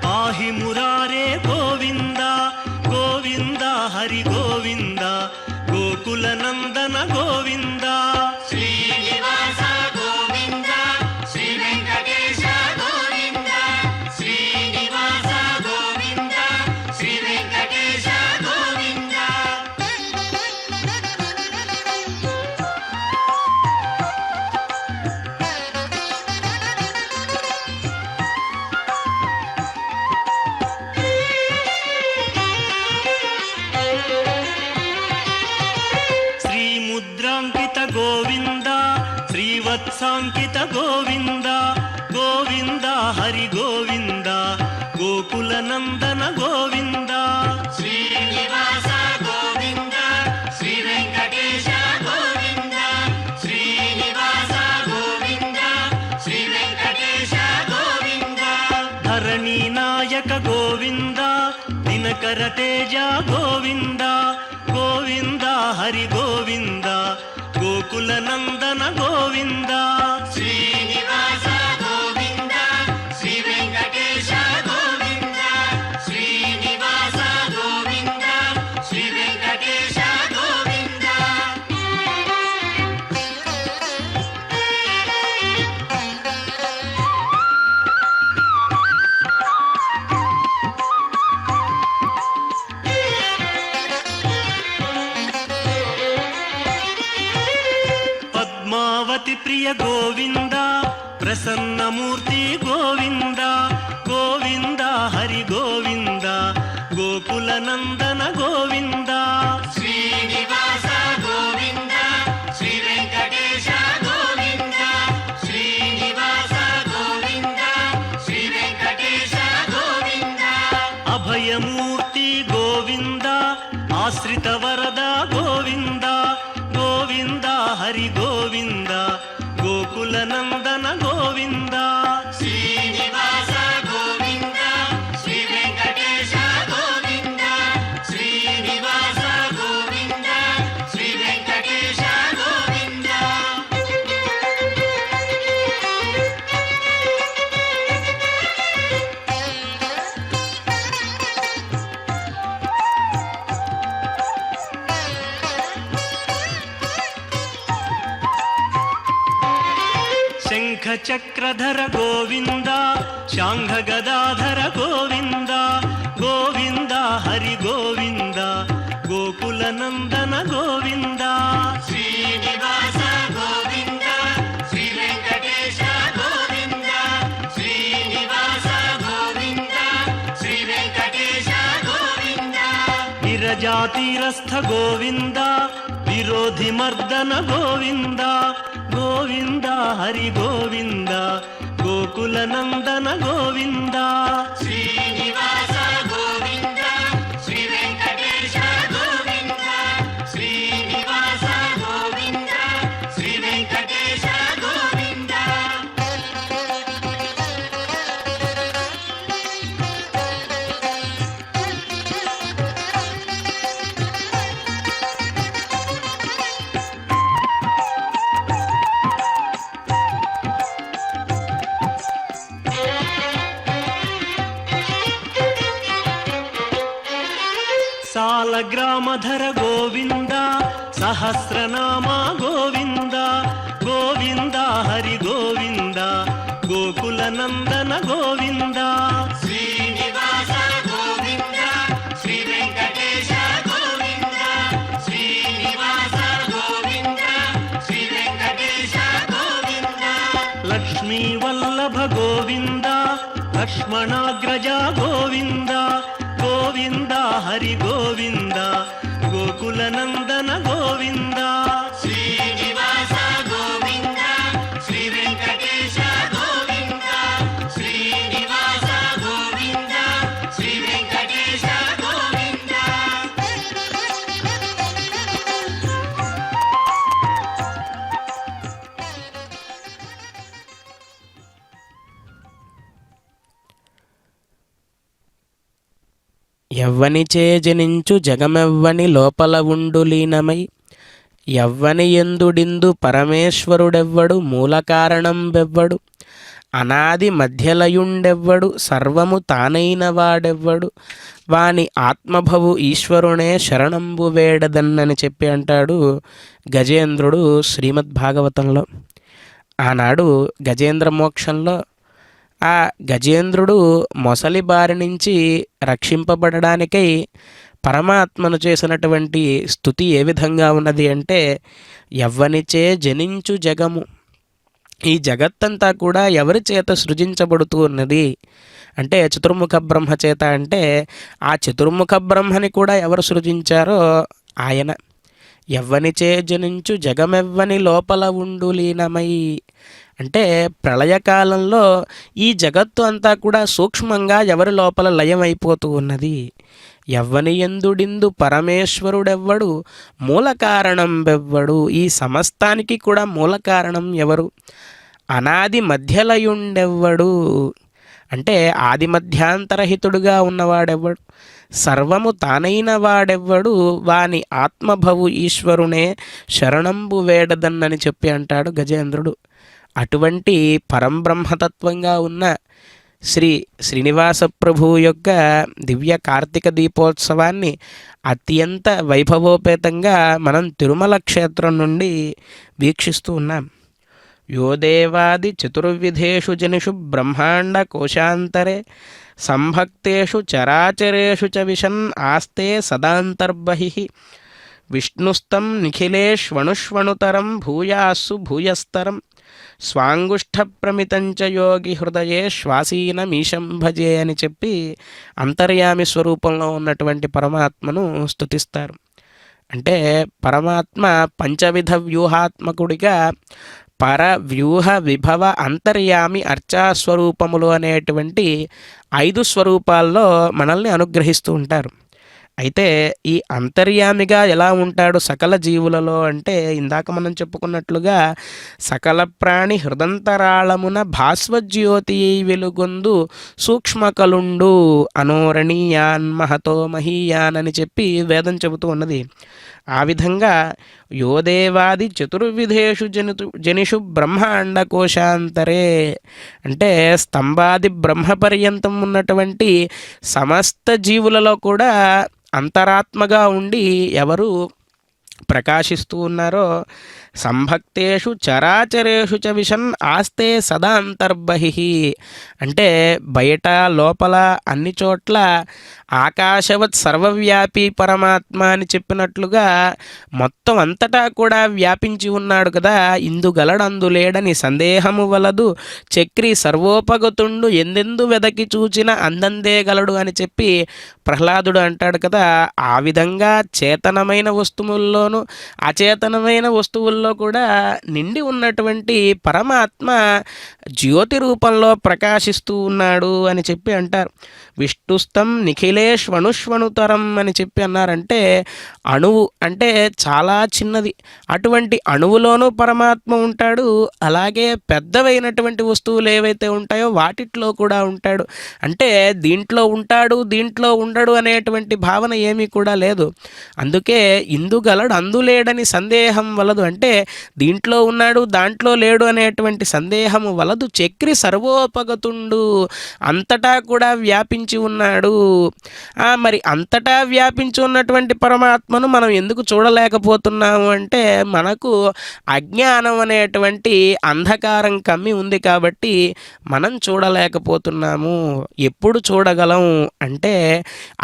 ಪಾಹಿ ಮುರಾರೇ ಗೋವಿಂದ ಗೋವಿಂದ ಹರಿ ಗೋವಿಂದ ಗೋಕುಲ ನಂದನ ಗೋವಿಂದ శ్రీనివాస గోవింద శ్రీ వెంకటేశ గోవింద శ్రీనివాస గోవింద శ్రీ వెంకటేశ గోవింద సాంకిత గోవింద గోవింద హరి గోవింద గోకుల నందన గోవింద శ్రీనివాస గోవింద శ్రీ వెంకటేశ గోవింద శ్రీనివాస గోవింద శ్రీ వెంకటేశ గోవింద ధరణి నాయక గోవింద దినకర తేజ గోవింద గోవింద హరి గోవింద గోకుల నందన గోవింద శ్రీనివాస గోవింద శ్రీ వెంకటేశ గోవింద శ్రీనివాస గోవింద శ్రీ వెంకటేశ గోవింద పద్మావతి ప్రియ గోవింద ప్రసన్నమూర్తి గోవింద గోవింద హరి గోవింద గోకుల నందన గోవింద శ్రీనివాస గోవింద శ్రీ వెంకటేశ గోవింద శ్రీనివాస గోవింద శ్రీ వెంకటేశ గోవింద అభయమూర్తి గోవింద ఆశ్రిత వరద గోవింద గోవింద హరి గోవింద గోకుల నందన గోవింద శ్రీనివాస గోవింద శ్రీ వెంకటేశ గోవింద శ్రీనివాస గోవింద శ్రీ వెంకటేశ గోవింద శంఖ చక్రధర గోవింద శాంఘ గదాధర గోవింద గోవింద హరి గోవింద గోకుల నందన గోవింద శ్రీనివాస గోవింద శ్రీ వెంకటేశ గోవింద శ్రీనివాస గోవింద శ్రీ వెంకటేశ గోవింద విరజాతీరస్థ గోవింద విరోధి మర్దన గోవింద గోవింద హరి గోవింద గోకుల నందన గోవింద శ్రీనివాస గోవింద శ్రీ వెంకటేశ గోవింద శ్రీనివాస గోవింద శ్రీ వెంకటేశ గోవింద సాలగ్రామధర గోవింద సహస్రనామ గోవింద గోవింద హరి గోవింద గోకుల నందన గోవింద శ్రీనివాస గోవింద శ్రీ వెంకటేశ గోవింద శ్రీనివాస గోవింద శ్రీ వెంకటేశ గోవింద లక్ష్మీ వల్లభ గోవింద లక్ష్మణాగ్రజ గోవింద గోవింద హరి గోవింద గోకుల నందన గోవింద శ్రీనివాస గోవింద శ్రీ వెంకటేశ గోవింద శ్రీనివాస గోవింద శ్రీ వెంకటేశ గోవింద ఎవ్వనిచే జనించు జగమెవ్వని లోపల ఉండు లీనమై ఎవ్వని ఎందుడిందు పరమేశ్వరుడెవ్వడు మూల కారణం బెవ్వడు అనాది మధ్యలయుండెవ్వడు సర్వము తానైన వాడెవ్వడు వాని ఆత్మభవు ఈశ్వరునే శరణంబు వేడదన్నని చెప్పి అంటాడు గజేంద్రుడు శ్రీమద్భాగవతంలో. ఆనాడు గజేంద్ర మోక్షంలో ఆ గజేంద్రుడు మొసలి బారి నుంచి రక్షింపబడడానికై పరమాత్మను చేసినటువంటి స్తుతి ఏ విధంగా ఉన్నది అంటే, ఎవ్వనిచే జనించు జగము, ఈ జగత్తంతా కూడా ఎవరి చేత సృజించబడుతూ ఉన్నది అంటే చతుర్ముఖ బ్రహ్మ చేత. అంటే ఆ చతుర్ముఖ బ్రహ్మని కూడా ఎవరు సృజించారో ఆయన. ఎవ్వనిచే జనించు జగమెవ్వని లోపల ఉండు లీనమై. అంటే ప్రళయకాలంలో ఈ జగత్తు అంతా కూడా సూక్ష్మంగా ఎవరి లోపల లయమైపోతూ ఉన్నది. ఎవ్వని ఎందుడిందు పరమేశ్వరుడెవ్వడు, మూల కారణం బెవ్వడు. ఈ సమస్తానికి కూడా మూల కారణం ఎవరు? అనాది మధ్యలయుండెవ్వడు. అంటే ఆది మధ్యాంతరహితుడుగా ఉన్నవాడెవ్వడు, సర్వము తానైన వాడెవ్వడు, వాని ఆత్మభవు ఈశ్వరునే శరణంబు వేడదన్నని చెప్పి అంటాడు గజేంద్రుడు. అటువంటి పరంబ్రహ్మతత్వంగా ఉన్న శ్రీ శ్రీనివాస ప్రభువు యొక్క దివ్య కార్తీక దీపోత్సవాన్ని అత్యంత వైభవోపేతంగా మనం తిరుమల క్షేత్రం నుండి వీక్షిస్తూ ఉన్నాం. యో దేవాది చతుర్విధేషు జనిషు బ్రహ్మాండ కోశాంతరే సంభక్తేషు చరాచరేషు చ విశన్ ఆస్తే సదాంతర్బహిః విష్ణుస్తం నిఖిలేష్వణుష్వణుతరం భూయాస్సు భూయస్తరం స్వాంగుష్ఠప్రమితంచ యోగి హృదయే శ్వాసీనమీశం భజే అని చెప్పి అంతర్యామి స్వరూపంలో ఉన్నటువంటి పరమాత్మను స్తుతిస్తారు. అంటే పరమాత్మ పంచవిధ వ్యూహాత్మకుడిగా పర వ్యూహ విభవ అంతర్యామి అర్చాస్వరూపములు అనేటువంటి 5 స్వరూపాల్లో మనల్ని అనుగ్రహిస్తూ ఉంటారు. అయితే ఈ అంతర్యామిగా ఎలా ఉంటాడు సకల జీవులలో అంటే, ఇందాక మనం చెప్పుకున్నట్లుగా సకల ప్రాణి హృదంతరాళమున భాస్వజ్యోతి వెలుగొందు సూక్ష్మకలుండు అనోరణీయాన్ మహతో మహీయాన్ అని చెప్పి వేదం చెబుతూ ఉన్నది. ఆ విధంగా యోదేవాది చతుర్విధేషు జనిషు బ్రహ్మాండ కోశాంతరే అంటే స్తంభాది బ్రహ్మపర్యంతం ఉన్నటువంటి సమస్త జీవులలో కూడా అంతరాత్మగా ఉండి ఎవరు ప్రకాశిస్తూ ఉన్నారో సంభక్తేషు చరాచరేషు చ విశన్ ఆస్తే సదా అంతర్బహిః అంటే బయట లోపల అన్ని చోట్ల ఆకాశవత్ సర్వవ్యాపి పరమాత్మ అని చెప్పినట్లుగా మొత్తం అంతటా కూడా వ్యాపించి ఉన్నాడు కదా. ఇందుగలడందు లేడని సందేహము వలదు, చక్రి సర్వోపగతుండు ఎందెందు వెదకి చూచిన అందందే గలడు అని చెప్పి ప్రహ్లాదుడు అంటాడు కదా. ఆ విధంగా చేతనమైన వస్తువుల్లోనూ అచేతనమైన వస్తువుల్లో కూడా నిండి ఉన్నటువంటి పరమాత్మ జ్యోతి రూపంలో ప్రకాశిస్తూ ఉన్నాడు అని చెప్పి అంటారు. విష్ణుస్తం నిఖిలేష్వణుష్వణుతరం అని చెప్పి అన్నారంటే అణువు అంటే చాలా చిన్నది, అటువంటి అణువులోనూ పరమాత్మ ఉంటాడు. అలాగే పెద్దవైనటువంటి వస్తువులు ఏవైతే ఉంటాయో వాటిట్లో కూడా ఉంటాడు. అంటే దీంట్లో ఉంటాడు దీంట్లో ఉండడు అనేటువంటి భావన ఏమీ కూడా లేదు. అందుకే ఇందుగలడు అందులేడని సందేహం వలదు అంటే దీంట్లో ఉన్నాడు దాంట్లో లేడు అనేటువంటి సందేహము వలదు. చక్రి సర్వోపగతుండు అంతటా కూడా వ్యాపించి ఉన్నాడు. మరి అంతటా వ్యాపించి ఉన్నటువంటి పరమాత్మను మనం ఎందుకు చూడలేకపోతున్నాము అంటే మనకు అజ్ఞానం అనేటువంటి అంధకారం కమ్మి ఉంది కాబట్టి మనం చూడలేకపోతున్నాము. ఎప్పుడు చూడగలం అంటే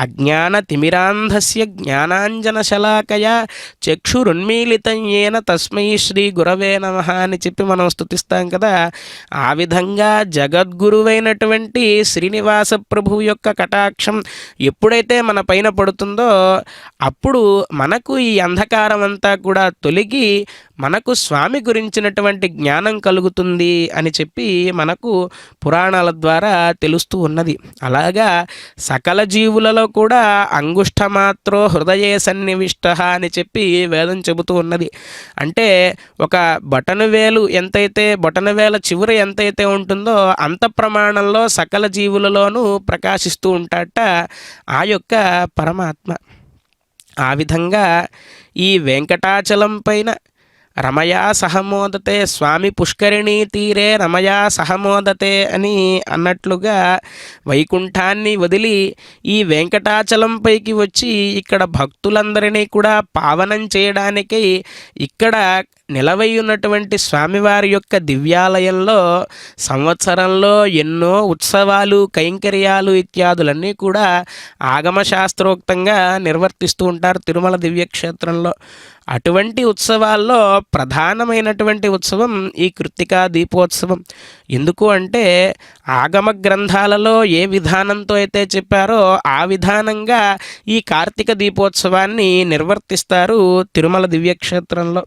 అజ్ఞాన తిమిరాంధస్య జ్ఞానాంజన శలాకయ చక్షురున్మీలితం ఏన తస్మై శ్రీ గురవే నమః అని చెప్పి మనం స్తుతిస్తాం కదా. ఆ విధంగా జగద్గురువైనటువంటి శ్రీనివాస ప్రభువు యొక్క కటాక్షం ఎప్పుడైతే మన పైన పడుతుందో అప్పుడు మనకు ఈ అంధకారం అంతా కూడా తొలగి మనకు స్వామి గురించినటువంటి జ్ఞానం కలుగుతుంది అని చెప్పి మనకు పురాణాల ద్వారా తెలుస్తూ ఉన్నది. అలాగా సకల జీవులలో కూడా అంగుష్ఠమాత్రో హృదయే సన్నివిష్ట అని చెప్పి వేదం చెబుతూ ఉన్నది. అంటే ఒక బొటనవేలు ఎంతైతే బొటనవేల చివర ఎంతైతే ఉంటుందో అంత ప్రమాణంలో సకల జీవులలోనూ ప్రకాశిస్తూ ఉంటాడట ఆ యొక్క పరమాత్మ. ఆ విధంగా ఈ వెంకటాచలం పైన రమయా సహమోదతే స్వామి పుష్కరిణీ తీరే రమయా సహమోదతే అని అన్నట్లుగా వైకుంఠాన్ని వదిలి ఈ వెంకటాచలం పైకి వచ్చి ఇక్కడ భక్తులందరినీ కూడా పావనం చేయడానికి ఇక్కడ నిలవై ఉన్నటువంటి స్వామివారి యొక్క దివ్యాలయంలో సంవత్సరంలో ఎన్నో ఉత్సవాలు కైంకర్యాలు ఇత్యాదులన్నీ కూడా ఆగమశాస్త్రోక్తంగా నిర్వర్తిస్తూ ఉంటారు తిరుమల దివ్యక్షేత్రంలో. అటువంటి ఉత్సవాల్లో ప్రధానమైనటువంటి ఉత్సవం ఈ కృత్తికా దీపోత్సవం. ఎందుకు అంటే ఆగమ గ్రంథాలలో ఏ విధానంతో అయితే చెప్పారో ఆ విధానంగా ఈ కార్తీక దీపోత్సవాన్ని నిర్వర్తిస్తారు తిరుమల దివ్యక్షేత్రంలో.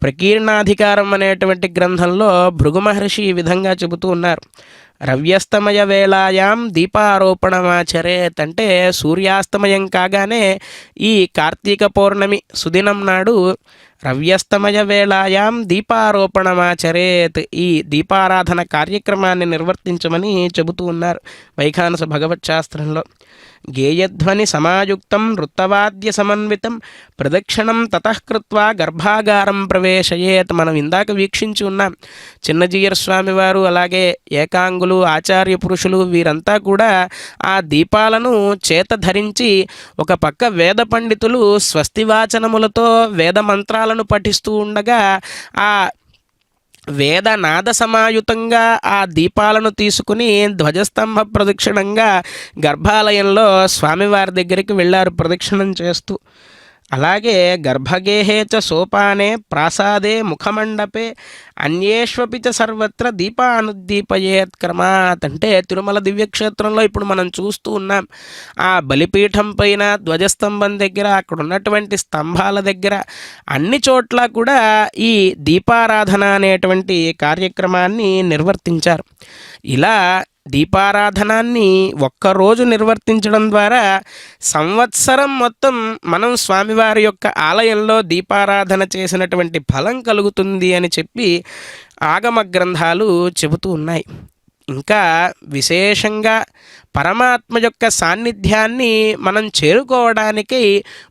ప్రకీర్ణాధికారం అనేటువంటి గ్రంథంలో భృగు మహర్షి ఈ విధంగా చెబుతూ ఉన్నారు. రవ్యస్తమయ వేళాయాం దీపారోపణమాచరేత్ అంటే సూర్యాస్తమయం కాగానే ఈ కార్తీక పౌర్ణమి సుదినం నాడు రవ్యస్తమయ వేళాయాం దీపారోపణమాచరేత్ ఈ దీపారాధన కార్యక్రమాన్ని నిర్వర్తించమని చెబుతూ ఉన్నారు వైఖానస భగవత్ శాస్త్రంలో. గేయధ్వని సమాయుక్తం వృత్తవాద్య సమన్వితం ప్రదక్షిణం తతఃకృత్వా గర్భాగారం ప్రవేశయేత్. మనం ఇందాక వీక్షించి ఉన్నాం చిన్నజీయర్ స్వామి వారు అలాగే ఏకాంగులు ఆచార్య పురుషులు వీరంతా కూడా ఆ దీపాలను చేత ధరించి ఒక పక్క వేద పండితులు స్వస్తివాచనములతో వేద మంత్రాలను పఠిస్తూ ఉండగా ఆ వేదనాద సమాయుతంగా ఆ దీపాలను తీసుకుని ధ్వజస్తంభ ప్రదక్షిణంగా గర్భాలయంలో స్వామివారి దగ్గరికి వెళ్ళారు ప్రదక్షిణం చేస్తూ. అలాగే గర్భగేహే చ సోపానే ప్రాసాదే ముఖమండపే అన్యేష్వపి చ సర్వత్ర దీపానుద్దీపయేత్ క్రమాత్ అంటే తిరుమల దివ్యక్షేత్రంలో ఇప్పుడు మనం చూస్తూ ఉన్నాం ఆ బలిపీఠం పైన ధ్వజస్తంభం దగ్గర అక్కడ ఉన్నటువంటి స్తంభాల దగ్గర అన్ని చోట్ల కూడా ఈ దీపారాధన అనేటువంటి కార్యక్రమాన్ని నిర్వర్తించారు. ఇలా దీపారాధనాన్ని ఒక్కరోజు నిర్వర్తించడం ద్వారా సంవత్సరం మొత్తం మనం స్వామివారి యొక్క ఆలయంలో దీపారాధన చేసినటువంటి ఫలం కలుగుతుంది అని చెప్పి ఆగమ గ్రంథాలు చెబుతూ ఉన్నాయి. ఇంకా విశేషంగా పరమాత్మ యొక్క సాన్నిధ్యాన్ని మనం చేరుకోవడానికి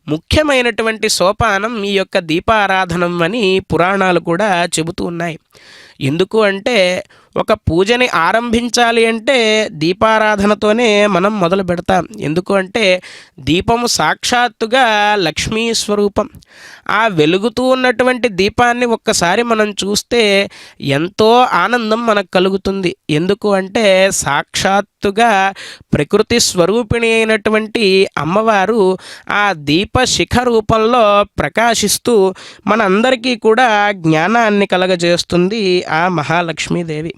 ముఖ్యమైనటువంటి సోపానం ఈ యొక్క దీపారాధనం అని పురాణాలు కూడా చెబుతూ ఉన్నాయి. ఎందుకు అంటే ఒక పూజని ఆరంభించాలి అంటే దీపారాధనతోనే మనం మొదలు పెడతాం. ఎందుకు అంటే దీపము సాక్షాత్తుగా లక్ష్మీ స్వరూపం. ఆ వెలుగుతూ ఉన్నటువంటి దీపాన్ని ఒక్కసారి మనం చూస్తే ఎంతో ఆనందం మనకు కలుగుతుంది. ఎందుకు అంటే సాక్షాత్తుగా ప్రకృతి స్వరూపిణి అయినటువంటి అమ్మవారు ఆ దీప శిఖ రూపంలో ప్రకాశిస్తూ మనందరికీ కూడా జ్ఞానాన్ని కలగజేస్తుంది ఆ మహాలక్ష్మీదేవి.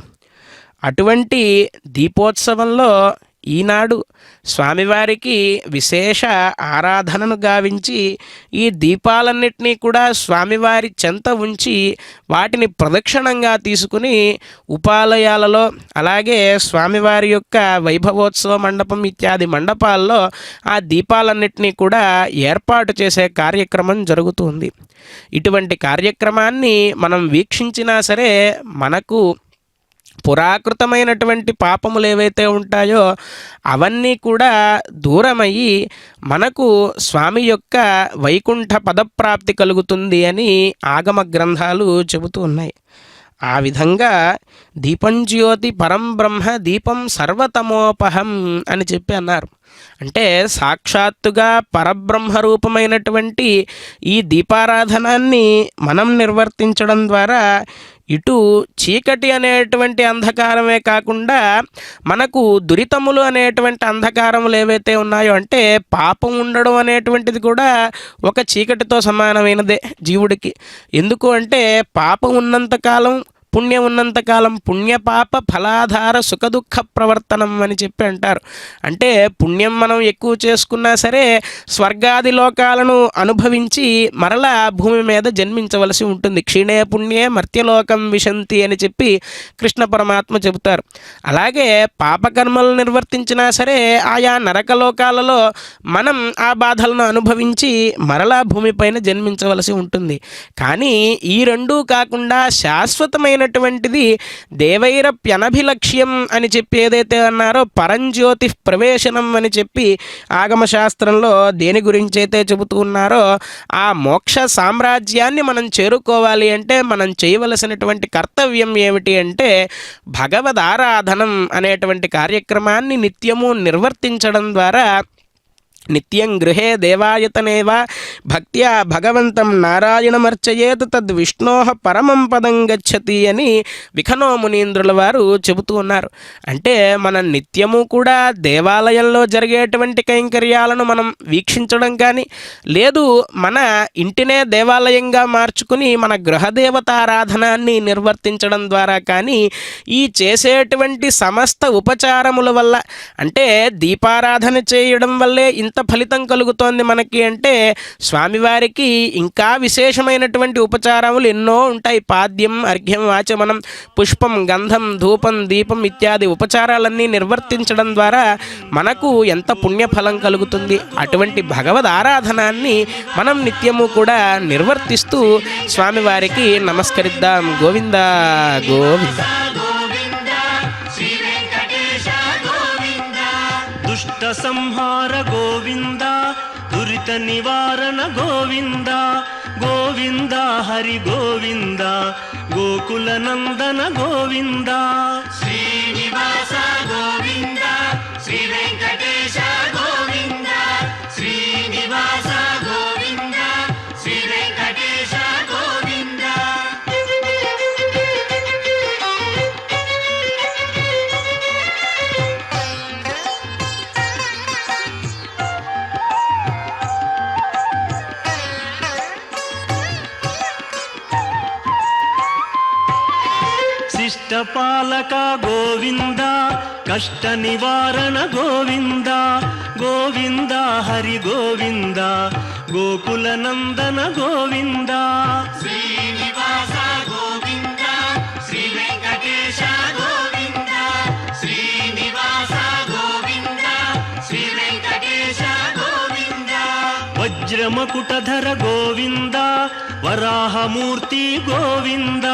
అటువంటి దీపోత్సవంలో ఈనాడు స్వామివారికి విశేష ఆరాధనను గావించి ఈ దీపాలన్నింటినీ కూడా స్వామివారి చెంత ఉంచి వాటిని ప్రదక్షిణంగా తీసుకుని ఉపాలయాలలో అలాగే స్వామివారి యొక్క వైభవోత్సవ మండపం ఇత్యాది మండపాల్లో ఆ దీపాలన్నింటినీ కూడా ఏర్పాటు చేసే కార్యక్రమం జరుగుతుంది. ఇటువంటి కార్యక్రమాన్ని మనం వీక్షించినా సరే మనకు పురాకృతమైనటువంటి పాపములు ఏవైతే ఉంటాయో అవన్నీ కూడా దూరమయ్యి మనకు స్వామి యొక్క వైకుంఠ పదప్రాప్తి కలుగుతుంది అని ఆగమ గ్రంథాలు చెబుతూ ఉన్నాయి. ఆ విధంగా దీపం జ్యోతి పరం బ్రహ్మ దీపం సర్వతమోపహం అని చెప్పి అన్నారు. అంటే సాక్షాత్తుగా పరబ్రహ్మ రూపమైనటువంటి ఈ దీపారాధనాన్ని మనం నిర్వర్తించడం ద్వారా ఇటు చీకటి అనేటువంటి అంధకారమే కాకుండా మనకు దురితములు అనేటువంటి అంధకారములు ఏవైతే ఉన్నాయో అంటే పాపం ఉండడం అనేటువంటిది కూడా ఒక చీకటితో సమానమైనదే జీవుడికి. ఎందుకు అంటే పాపం ఉన్నంతకాలం పుణ్యం ఉన్నంతకాలం పుణ్యపాప ఫలాధార సుఖదుఖ ప్రవర్తనం అని చెప్పి అంటారు. అంటే పుణ్యం మనం ఎక్కువ చేసుకున్నా సరే స్వర్గాది లోకాలను అనుభవించి మరలా భూమి మీద జన్మించవలసి ఉంటుంది. క్షీణే పుణ్యే మర్త్యలోకం విశంతి అని చెప్పి కృష్ణ పరమాత్మ చెబుతారు. అలాగే పాపకర్మలు నిర్వర్తించినా సరే ఆయా నరకలోకాలలో మనం ఆ బాధలను అనుభవించి మరలా భూమిపైన జన్మించవలసి ఉంటుంది. కానీ ఈ రెండూ కాకుండా శాశ్వతమైన దేవైరప్యనభిలక్ష్యం అని చెప్పి ఏదైతే అన్నారో పరంజ్యోతి ప్రవేశనం అని చెప్పి ఆగమశాస్త్రంలో దేని గురించి అయితే చెబుతూ ఉన్నారో ఆ మోక్ష సామ్రాజ్యాన్ని మనం చేరుకోవాలి అంటే మనం చేయవలసినటువంటి కర్తవ్యం ఏమిటి అంటే భగవద్ ఆరాధనం అనేటువంటి కార్యక్రమాన్ని నిత్యము నిర్వర్తించడం ద్వారా నిత్యం గృహే దేవాయతనేవ భక్త్యా భగవంతం నారాయణమర్చయేత్ తద్ విష్ణోః పరమం పదం గచ్చతి అని విఖనో మునీంద్రుల వారు చెబుతూ ఉన్నారు. అంటే మనం నిత్యము కూడా దేవాలయంలో జరిగేటువంటి కైంకర్యాలను మనం వీక్షించడం కానీ, లేదు మన ఇంటినే దేవాలయంగా మార్చుకుని మన గృహదేవతారాధనాన్ని నిర్వర్తించడం ద్వారా కానీ, ఈ చేసేటువంటి సమస్త ఉపచారముల వల్ల, అంటే దీపారాధన చేయడం వల్లే ఇంత ఫలితం కలుగుతోంది మనకి అంటే, స్వామివారికి ఇంకా విశేషమైనటువంటి ఉపచారములు ఎన్నో ఉంటాయి. పాద్యం, అర్ఘ్యం, ఆచమనం, పుష్పం, గంధం, ధూపం, దీపం ఇత్యాది ఉపచారాలన్నీ నిర్వర్తించడం ద్వారా మనకు ఎంత పుణ్యఫలం కలుగుతుంది. అటువంటి భగవద్ ఆరాధనాన్ని మనం నిత్యము కూడా నిర్వర్తిస్తూ స్వామివారికి నమస్కరిద్దాం. గోవింద గోవింద. గోవింద శ్రీ వెంకటేశ గోవింద దుష్ట సంహార గోవింద, దురిత నివారణ గోవింద, గోవింద హరి గోవింద, గోకుల నందన గోవింద. శ్రీనివాస గోవింద శ్రీ వెంకటేశ గోవింద శ్రీనివాస గోవింద శ్రీ వెంకటేశ గోవింద శిష్టపాలక గోవింద, కష్ట నివారణ గోవింద, గోవింద హరి గోవింద, గోకుల నందన గోవింద. శ్రీనివాస గోవింద శ్రీ వెంకటేశ గోవింద శ్రీనివాస గోవింద శ్రీ వెంకటేశ గోవింద వజ్రమకుటధర గోవింద, వరాహమూర్తి గోవింద,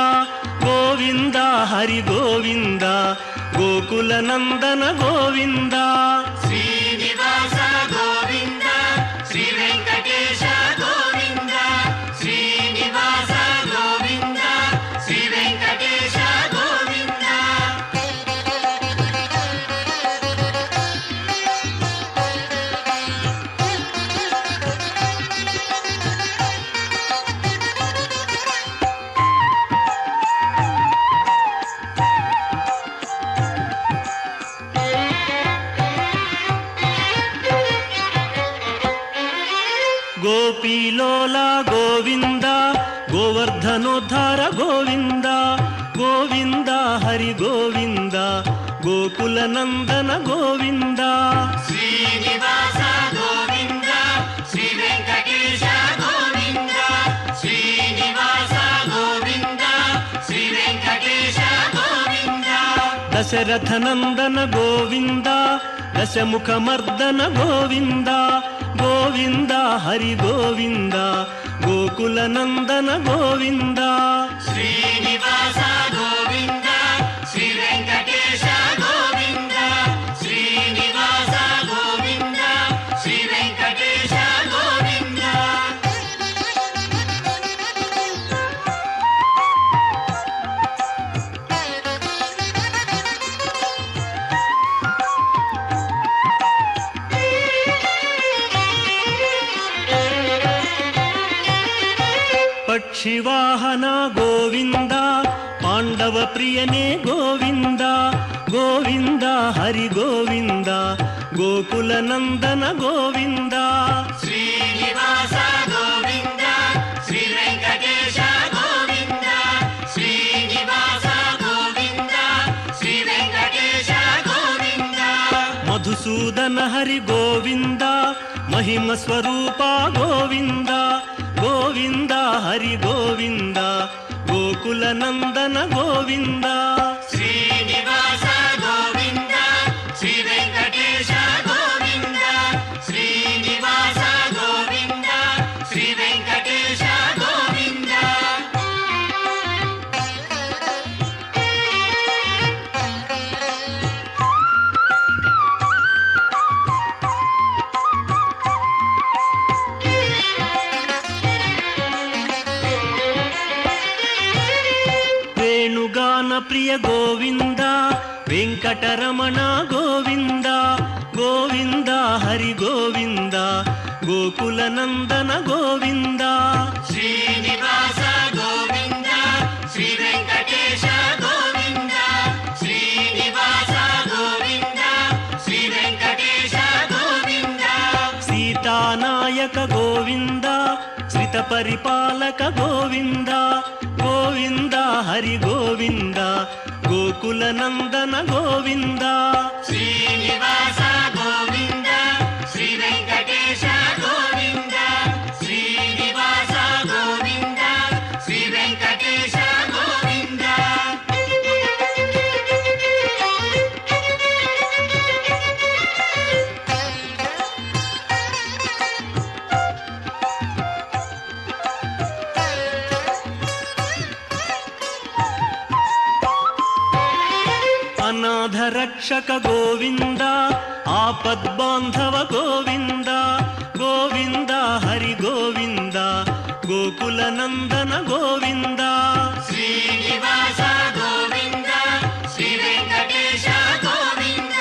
గోవింద హరి గోవింద, గోకుల నందన గోవింద. శ్రీనివాస గోవింద శ్రీ వెంకటేశ గోవింద శ్రీనివాస గోవింద శ్రీ వెంకటేశ గోవింద గోపీలోల గోవింద, గోవర్ధనోద్ధార గోవింద, గోవింద హరి గోవింద, గోకుల నందన గోవింద. శ్రీనివాస గోవింద శ్రీ వెంకటేశ గోవింద శ్రీనివాస గోవింద శ్రీ వెంకటేశ గోవింద దశరథ నందన గోవింద, దశముఖమర్దన గోవింద, గోవింద హరి గోవింద, గోకుల నందన గోవింద. శ్రీనివాస గోవింద శ్రీ వెంకటేశ గోవింద శ్రీనివాస గోవింద శ్రీ వెంకటేశ గోవింద పక్షివాహన గోవింద, పాండవ ప్రియనే గోవింద, గోవింద హరి గోవింద, గోకుల నందన గోవింద. శ్రీనివాస గోవింద శ్రీ వెంకటేశ గోవింద శ్రీనివాస గోవింద శ్రీ వెంకటేశ గోవింద మధుసూదన హరి గోవింద, మహిమ స్వరూప గోవింద, గోవింద హరి గోవింద, గోకుల నందన గోవింద. శ్రీనివాస గోవింద శ్రీ వెంకటేశ గోవింద శ్రీనివాస గోవింద శ్రీ వెంకటేశ గోవింద వేణుగాన ప్రియ గోవింద, వెంకటరమణ గోవింద, గోవింద హరి గోవింద గోకుల నందన గోవింద శ్రీనివాస గోవింద శ్రీ వెంకటేశ గోవింద శ్రీనివాస గోవింద శ్రీ వెంకటేశ గోవింద సీతానాయక గోవింద శ్రిత పరిపాలక గోవింద గోవింద హరి గోవింద గోకుల నందన గోవింద శ్రీనివాస గోవింద శ్రీ వెంకటేశ గోవింద శ్రీనివాస గోవింద శ్రీ వెంకటేశ గోవింద అనాథ రక్షక గోవింద ఆపద్బాంధవ గోవింద గోవింద హరి గోవింద గోకుల నందన గోవింద శ్రీనివాస గోవింద శ్రీ వెంకటేశ గోవింద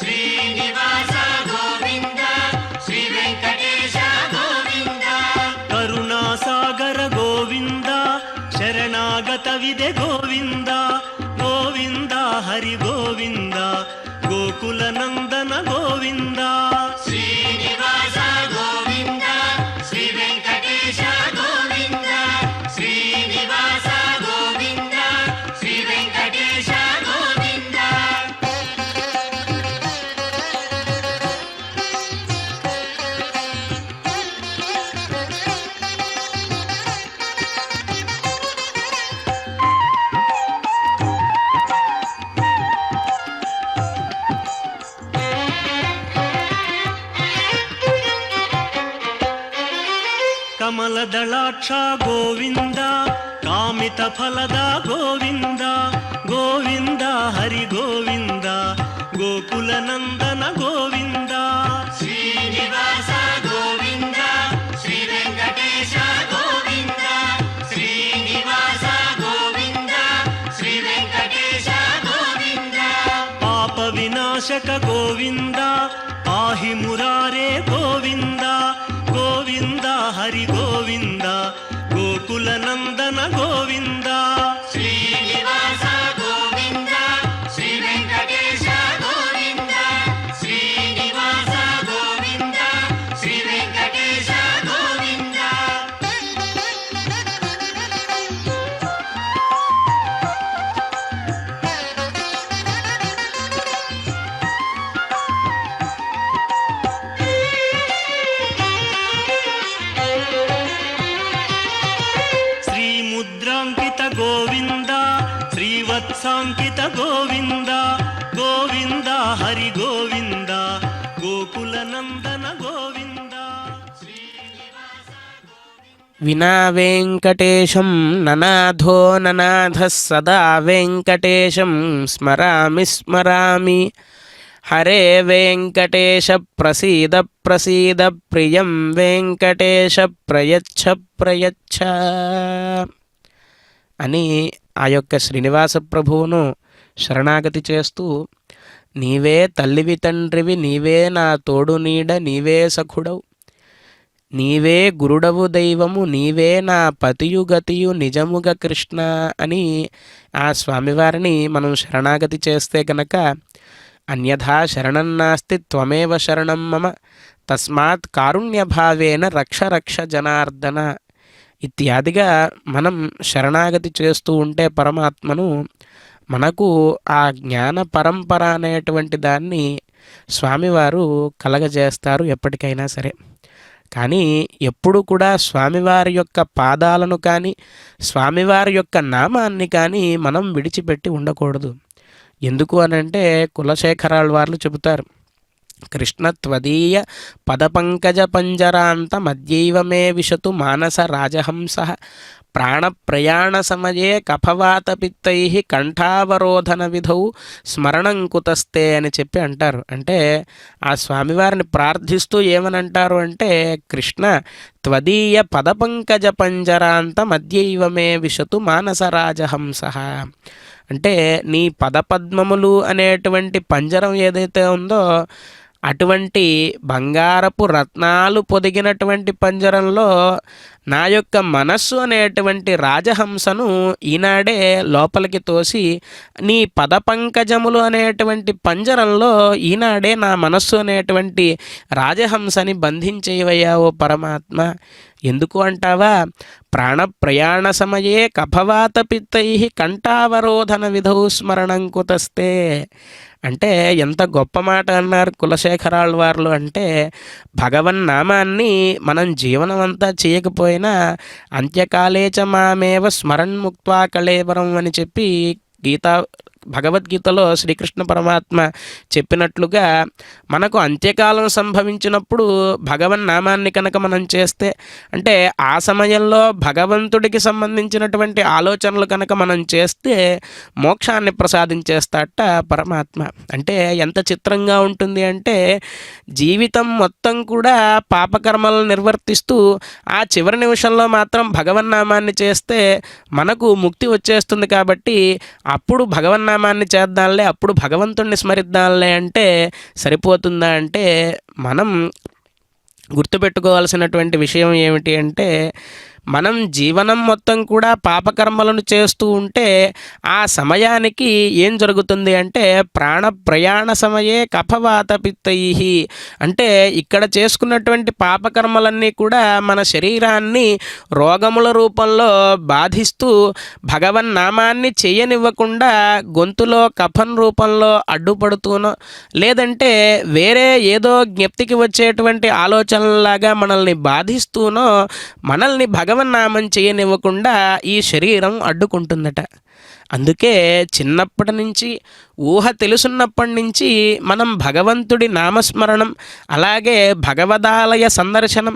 శ్రీనివాస గోవింద శ్రీ వెంకటేశ గోవింద కరుణాసాగర గోవింద శరణాగత విదే గోవింద గోవింద హరి గోవింద గోకుల నందన గోవింద శ్రీనివాస గోవింద శ్రీ వెంకటేశ గోవింద శ్రీనివాస గోవింద శ్రీ వెంకటేశ గోవింద కమలదళాక్ష గోవింద కామిత ఫలద గోవింద గోవింద హరి గోవింద గోకుల నందన గోవింద శ్రీనివాస గోవింద శ్రీ వెంకటేశ గోవింద శ్రీనివాస గోవింద శ్రీ వెంకటేశ గోవింద పాప వినాశక గోవింద పాహి మురారే గోవింద గోవింద హరి గోవింద గోకుల నందన గోవింద శ్రీనివాస గోవింద శ్రీ వెంకటేశ గోవింద శ్రీనివాస గోవింద శ్రీ వెంకటేశ గోవింద శ్రీముద్రాంకిత గోవింద శ్రీవత్సాంకిత గోవింద గోవింద హరి గోవింద గోకుల నందన గోవింద వినా వెంకటేశం ననాథో ననాథ సదా వెంకటేశం స్మరామి స్మరామి హరే వెంకటేశ ప్రసీద ప్రసీద ప్రియం వెంకటేశ ప్రయచ్ఛ ప్రయచ్ఛ అని ఆ యొక్క శ్రీనివాస ప్రభువును శరణాగతి చేస్తూ నీవే తల్లివి తండ్రివి నీవే నా తోడు నీడ నీవే సఖుడవు నీవే గురుడవు దైవము నీవే నా పతియు గతియు నిజముగ కృష్ణ అని ఆ స్వామివారిని మనం శరణాగతి చేస్తే కనుక అన్యథా శరణం నాస్తి త్వమేవ శరణం మమ తస్మాత్ కారుణ్యభావేన రక్ష రక్ష జనార్దన ఇత్యాదిగా మనం శరణాగతి చేస్తూ ఉంటే పరమాత్మను మనకు ఆ జ్ఞాన పరంపర అనేటువంటి దాన్ని స్వామివారు కలగజేస్తారు ఎప్పటికైనా సరే. కానీ ఎప్పుడు కూడా స్వామివారి యొక్క పాదాలను కానీ స్వామివారి యొక్క నామాన్ని కానీ మనం విడిచిపెట్టి ఉండకూడదు. ఎందుకు అనంటే కులశేఖరాల వారు చెబుతారు, కృష్ణ త్వదీయ పదపంకజ పంజరాంత మధ్యైవ మే విశతు మానస రాజహంస ప్రాణప్రయాణ సమయే కఫవాతపిత్తై కంఠావరోధన విధౌ స్మరణం కుతస్తే అని చెప్పి అంటారు. అంటే ఆ స్వామివారిని ప్రార్థిస్తూ ఏమనంటారు అంటే, కృష్ణ త్వదీయ పదపంకజ పంజరాంత మధ్యైవ మే విశతు మానస రాజహంస అంటే నీ పదపద్మములు అనేటువంటి పంజరం ఏదైతే ఉందో అటువంటి బంగారపు రత్నాలు పొదిగినటువంటి పంజరంలో నా యొక్క మనస్సు అనేటువంటి రాజహంసను ఈనాడే లోపలికి తోసి నీ పదపంకజములు అనేటువంటి పంజరంలో ఈనాడే నా మనస్సు అనేటువంటి రాజహంసని బంధించేవయ్యా ఓ పరమాత్మ. ఎందుకు అంటావా? ప్రాణ ప్రయాణ సమయే కఫవాత పిత్తై కంఠావరోధన విధౌ స్మరణం కుతస్తే. అంటే ఎంత గొప్ప మాట అన్నారు కులశేఖరాళ్వార్లు. అంటే భగవన్నామాన్ని మనం జీవనం అంతా చేయకపోయినా అంత్యకాలేచ మామేవ స్మరణ్ముక్త్వా కళేవరం అని చెప్పి భగవద్గీతలో శ్రీకృష్ణ పరమాత్మ చెప్పినట్లుగా మనకు అంత్యకాలం సంభవించినప్పుడు భగవన్నామాన్ని కనుక మనం చేస్తే, అంటే ఆ సమయంలో భగవంతుడికి సంబంధించినటువంటి ఆలోచనలు కనుక మనం చేస్తే మోక్షాన్ని ప్రసాదించేస్తాట పరమాత్మ. అంటే ఎంత చిత్రంగా ఉంటుంది అంటే జీవితం మొత్తం కూడా పాపకర్మలను నిర్వర్తిస్తూ ఆ చివరి నిమిషంలో మాత్రం భగవన్నామాన్ని చేస్తే మనకు ముక్తి వచ్చేస్తుంది. కాబట్టి అప్పుడు భగవన్నామాన్ని చేద్దాంలే, అప్పుడు భగవంతుణ్ణి స్మరిద్దాంలే అంటే సరిపోతుందా? అంటే మనం గుర్తుపెట్టుకోవాల్సినటువంటి విషయం ఏమిటి అంటే మనం జీవనం మొత్తం కూడా పాపకర్మలను చేస్తూ ఉంటే ఆ సమయానికి ఏం జరుగుతుంది అంటే ప్రాణ ప్రయాణ సమయే కఫవాత పిత్తై. అంటే ఇక్కడ చేసుకున్నటువంటి పాపకర్మలన్నీ కూడా మన శరీరాన్ని రోగముల రూపంలో బాధిస్తూ భగవన్నామాన్ని చేయనివ్వకుండా గొంతులో కఫం రూపంలో అడ్డుపడుతూనో లేదంటే వేరే ఏదో జ్ఞప్తికి వచ్చేటువంటి ఆలోచనలాగా మనల్ని బాధిస్తూనో మనల్ని భగవన్నామం చేయనివ్వకుండా ఈ శరీరం అడ్డుకుంటుందట. అందుకే చిన్నప్పటి నుంచి ఊహ తెలుసున్నప్పటి నుంచి మనం భగవంతుడి నామస్మరణం, అలాగే భగవదాలయ సందర్శనం,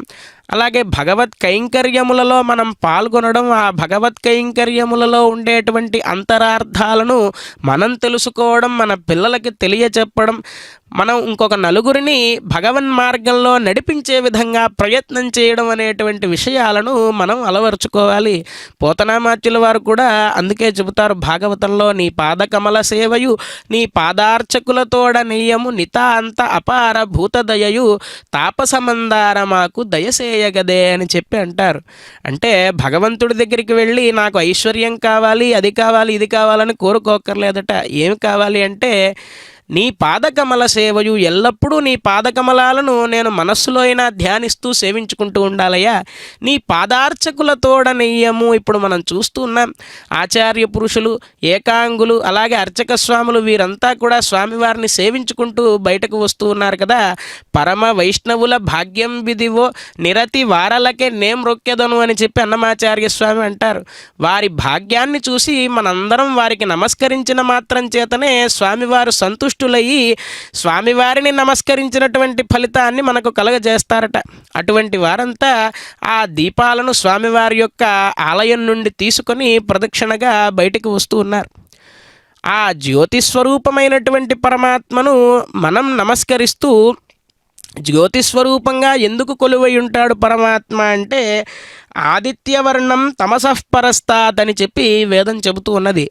అలాగే భగవత్ కైంకర్యములలో మనం పాల్గొనడం, ఆ భగవత్ కైంకర్యములలో ఉండేటువంటి అంతరార్థాలను మనం తెలుసుకోవడం, మన పిల్లలకి తెలియచెప్పడం, మనం ఇంకొక నలుగురిని భగవన్ మార్గంలో నడిపించే విధంగా ప్రయత్నం చేయడం అనేటువంటి విషయాలను మనం అలవరుచుకోవాలి. పోతనామాత్యుల వారు కూడా అందుకే చెబుతారు భాగవతంలో, నీ పాదకమల సేవయు నీ పాదార్చకులతోడ నెయ్యము నితాంత అపార భూతదయయు తాపసమందార మాకు దయసేయగదే అని చెప్పి అంటారు. అంటే భగవంతుడి దగ్గరికి వెళ్ళి నాకు ఐశ్వర్యం కావాలి, అది కావాలి, ఇది కావాలని కోరుకోకర్లేదట. ఏమి కావాలి అంటే నీ పాదకమల సేవయు, ఎల్లప్పుడూ నీ పాదకమలాలను నేను మనస్సులో అయినా ధ్యానిస్తూ సేవించుకుంటూ ఉండాలయ్యా. నీ పాదార్చకులతోడ నెయ్యము. ఇప్పుడు మనం చూస్తూ ఉన్నాం ఆచార్య పురుషులు, ఏకాంగులు, అలాగే అర్చక స్వాములు వీరంతా కూడా స్వామివారిని సేవించుకుంటూ బయటకు వస్తూ ఉన్నారు కదా. పరమ వైష్ణవుల భాగ్యం విధివో నిరతి వారలకే నేం రొక్కెదను అని చెప్పి అన్నమాచార్య స్వామి అంటారు. వారి భాగ్యాన్ని చూసి మనందరం వారికి నమస్కరించిన మాత్రం చేతనే స్వామివారు సంతుష్టులయ్యి స్వామివారిని నమస్కరించినటువంటి ఫలితాన్ని మనకు కలగజేస్తారట. అటువంటి వారంతా ఆ దీపాలను స్వామివారి యొక్క ఆలయం నుండి తీసుకొని ప్రదక్షిణగా బయటికి వస్తూ ఉన్నారు. ఆ జ్యోతిస్వరూపమైనటువంటి పరమాత్మను మనం నమస్కరిస్తూ, జ్యోతిస్వరూపంగా ఎందుకు కొలువై ఉంటాడు పరమాత్మ అంటే ఆదిత్యవర్ణం తమసః పరస్తాత్ అని చెప్పి వేదం చెబుతూ ఉన్నది.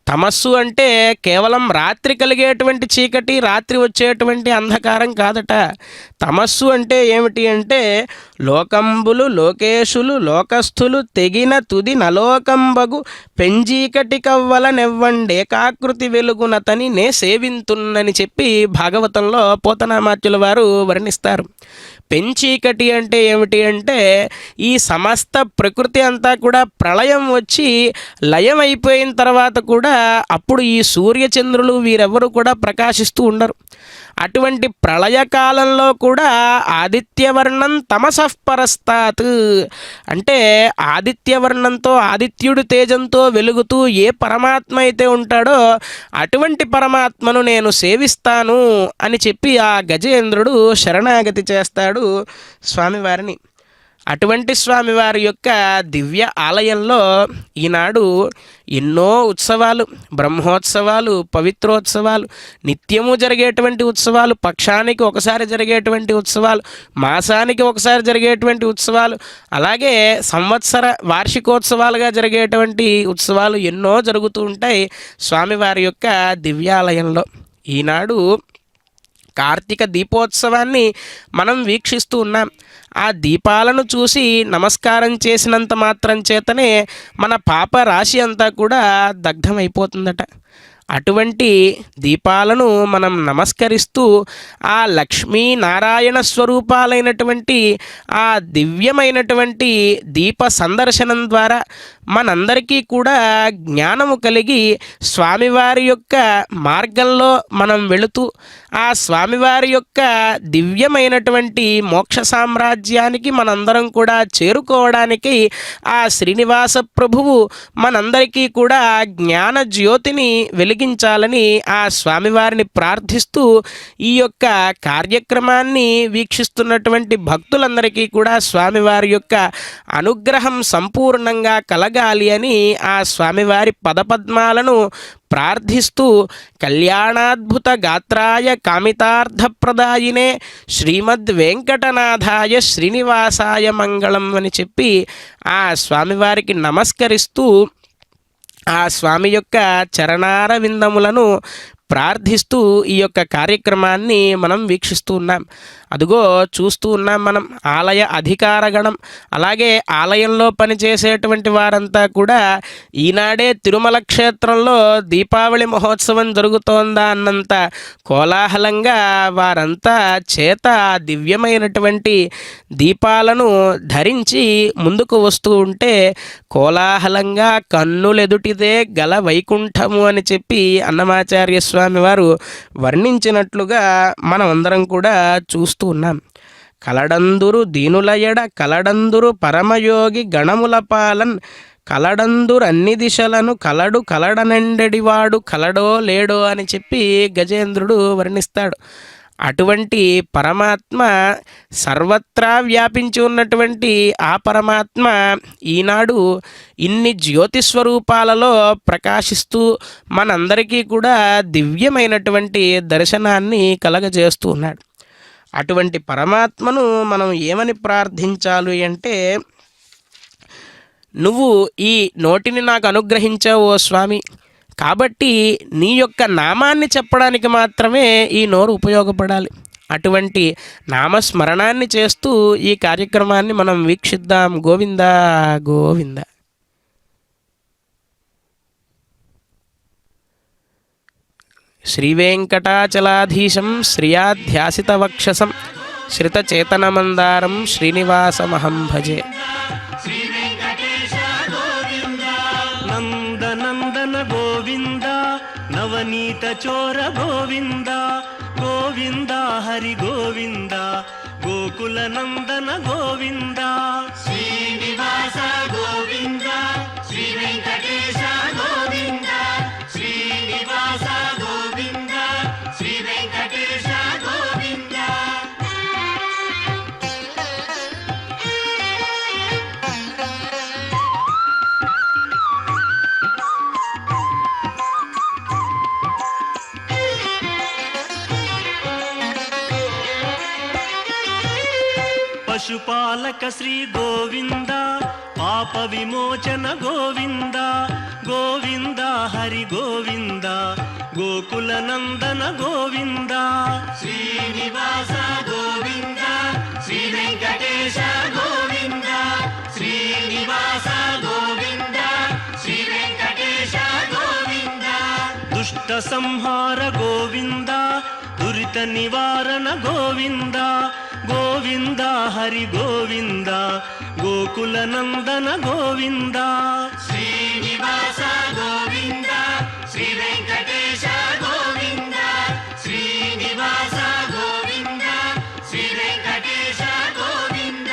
తమస్సు అంటే కేవలం రాత్రి కలిగేటువంటి చీకటి, రాత్రి వచ్చేటువంటి అంధకారం కాదట. తమస్సు అంటే ఏమిటి అంటే లోకంబులు లోకేశులు లోకస్థులు తెగిన తుది నలోకంబగు పెంజీకటి కవ్వల నెవ్వండేకాకృతి వెలుగునతని నే సేవింతున్నని చెప్పి భాగవతంలో పోతనామాత్యుల వారు వర్ణిస్తారు. పెంచీకటి అంటే ఏమిటి అంటే ఈ సమస్త ప్రకృతి అంతా కూడా ప్రళయం వచ్చి లయం అయిపోయిన తర్వాత కూడా అప్పుడు ఈ సూర్యచంద్రులు వీరెవరు కూడా ప్రకాశిస్తూ ఉండరు. అటువంటి ప్రళయకాలంలో కూడా ఆదిత్యవర్ణం తమసః పరస్తాత్ అంటే ఆదిత్యవర్ణంతో, ఆదిత్యుడి తేజంతో వెలుగుతూ ఏ పరమాత్మ అయితే ఉంటాడో అటువంటి పరమాత్మను నేను సేవిస్తాను అని చెప్పి ఆ గజేంద్రుడు శరణాగతి చేస్తాడు స్వామివారిని. అటువంటి స్వామివారి యొక్క దివ్య ఆలయంలో ఈనాడు ఎన్నో ఉత్సవాలు, బ్రహ్మోత్సవాలు, పవిత్రోత్సవాలు, నిత్యము జరిగేటువంటి ఉత్సవాలు, పక్షానికి ఒకసారి జరిగేటువంటి ఉత్సవాలు, మాసానికి ఒకసారి జరిగేటువంటి ఉత్సవాలు, అలాగే సంవత్సర వార్షికోత్సవాలుగా జరిగేటువంటి ఉత్సవాలు ఎన్నో జరుగుతూ ఉంటాయి స్వామివారి యొక్క దివ్యాలయంలో. ఈనాడు కార్తీక దీపోత్సవాన్ని మనం వీక్షిస్తూ ఉన్నాం. ఆ దీపాలను చూసి నమస్కారం చేసినంత మాత్రం చేతనే మన పాప రాశి అంతా కూడా దగ్ధమైపోతుందట. అటువంటి దీపాలను మనం నమస్కరిస్తూ ఆ లక్ష్మీనారాయణ స్వరూపాలైనటువంటి ఆ దివ్యమైనటువంటి దీప సందర్శనం ద్వారా మనందరికీ కూడా జ్ఞానము కలిగి స్వామివారి యొక్క మార్గంలో మనం వెళుతూ ఆ స్వామివారి యొక్క దివ్యమైనటువంటి మోక్ష సామ్రాజ్యానికి మనందరం కూడా చేరుకోవడానికి ఆ శ్రీనివాస ప్రభువు మనందరికీ కూడా జ్ఞాన జ్యోతిని వెలిగించాలని ఆ స్వామివారిని ప్రార్థిస్తూ ఈ యొక్క కార్యక్రమాన్ని వీక్షిస్తున్నటువంటి భక్తులందరికీ కూడా స్వామివారి యొక్క అనుగ్రహం సంపూర్ణంగా కలగాలి అని ఆ స్వామివారి పదపద్మాలను ప్రార్థిస్తూ కళ్యాణాద్భుత గాత్రాయ కామితార్థప్రదాయినే శ్రీమద్ వెంకటనాథాయ శ్రీనివాసాయ మంగళం అని చెప్పి ఆ స్వామివారికి నమస్కరిస్తూ ఆ స్వామి యొక్క చరణార విందములను ప్రార్థిస్తూ ఈ యొక్క కార్యక్రమాన్ని మనం వీక్షిస్తూ ఉన్నాం. అదిగో చూస్తూ ఉన్నాం మనం ఆలయ అధికారగణం, అలాగే ఆలయంలో పనిచేసేటువంటి వారంతా కూడా ఈనాడే తిరుమల క్షేత్రంలో దీపావళి మహోత్సవం జరుగుతోందా అన్నంత కోలాహలంగా వారంతా చేత దివ్యమైనటువంటి దీపాలను ధరించి ముందుకు వస్తూ ఉంటే కోలాహలంగా కన్నులెదుటిదే గల వైకుంఠము అని చెప్పి అన్నమాచార్య స్వామి వారు వర్ణించినట్లుగా మనమందరం కూడా చూస్తూ ఉన్నాం. కలడందురు దీనులయడ కలడందురు పరమయోగి గణముల పాలన్ కలడందురు అన్ని దిశలను కలడనెండడివాడు కలడో లేడో అని చెప్పి గజేంద్రుడు వర్ణిస్తాడు. అటువంటి పరమాత్మ సర్వత్రా వ్యాపించి ఉన్నటువంటి ఆ పరమాత్మ ఈనాడు ఇన్ని జ్యోతి స్వరూపాలలో ప్రకాశిస్తూ మనందరికీ కూడా దివ్యమైనటువంటి దర్శనాన్ని కలగజేస్తూ ఉన్నాడు. అటువంటి పరమాత్మను మనం ఏమని ప్రార్థించాలి అంటే, నువ్వు ఈ నోటిని నాకు అనుగ్రహించావు ఓ స్వామి, కాబట్టి నీ యొక్క నామాన్ని చెప్పడానికి మాత్రమే ఈ నోరు ఉపయోగపడాలి. అటువంటి నామస్మరణాన్ని చేస్తూ ఈ కార్యక్రమాన్ని మనం వీక్షిద్దాం. గోవింద గోవింద. శ్రీవేంకటాచలాధీశం శ్రియాధ్యాసితవక్షసం శ్రితచేతనమందారం శ్రీనివాసమహం భజే. శ్రీ వెంకటేశ గోవింద నందనందన గోవింద నవనీత చోర గోవింద గోవింద హరి గోవింద గోకుల నందన గోవింద శ్రీనివాస గోవింద శ్రీ వెంకటేశ గోవింద శ్రీనివాస గోవింద శ్రీ వెంకటేశ గోవింద పశుపాలక శ్రీ గోవింద పాప విమోచన గోవింద గోవింద హరి గోవింద గోకుల నందన గోవింద శ్రీనివాస గోవింద శ్రీ వెంకటేశ గోవింద శ్రీనివాస గోవింద శ్రీ వెంకటేశ గోవింద దుష్ట సంహార గోవింద దురిత నివారణ గోవింద గోవింద హరి గోవింద గోకుల నందన గోవింద శ్రీనివాస గోవింద శ్రీ వెంకటేశ గోవింద శ్రీనివాస గోవింద శ్రీ వెంకటేశ గోవింద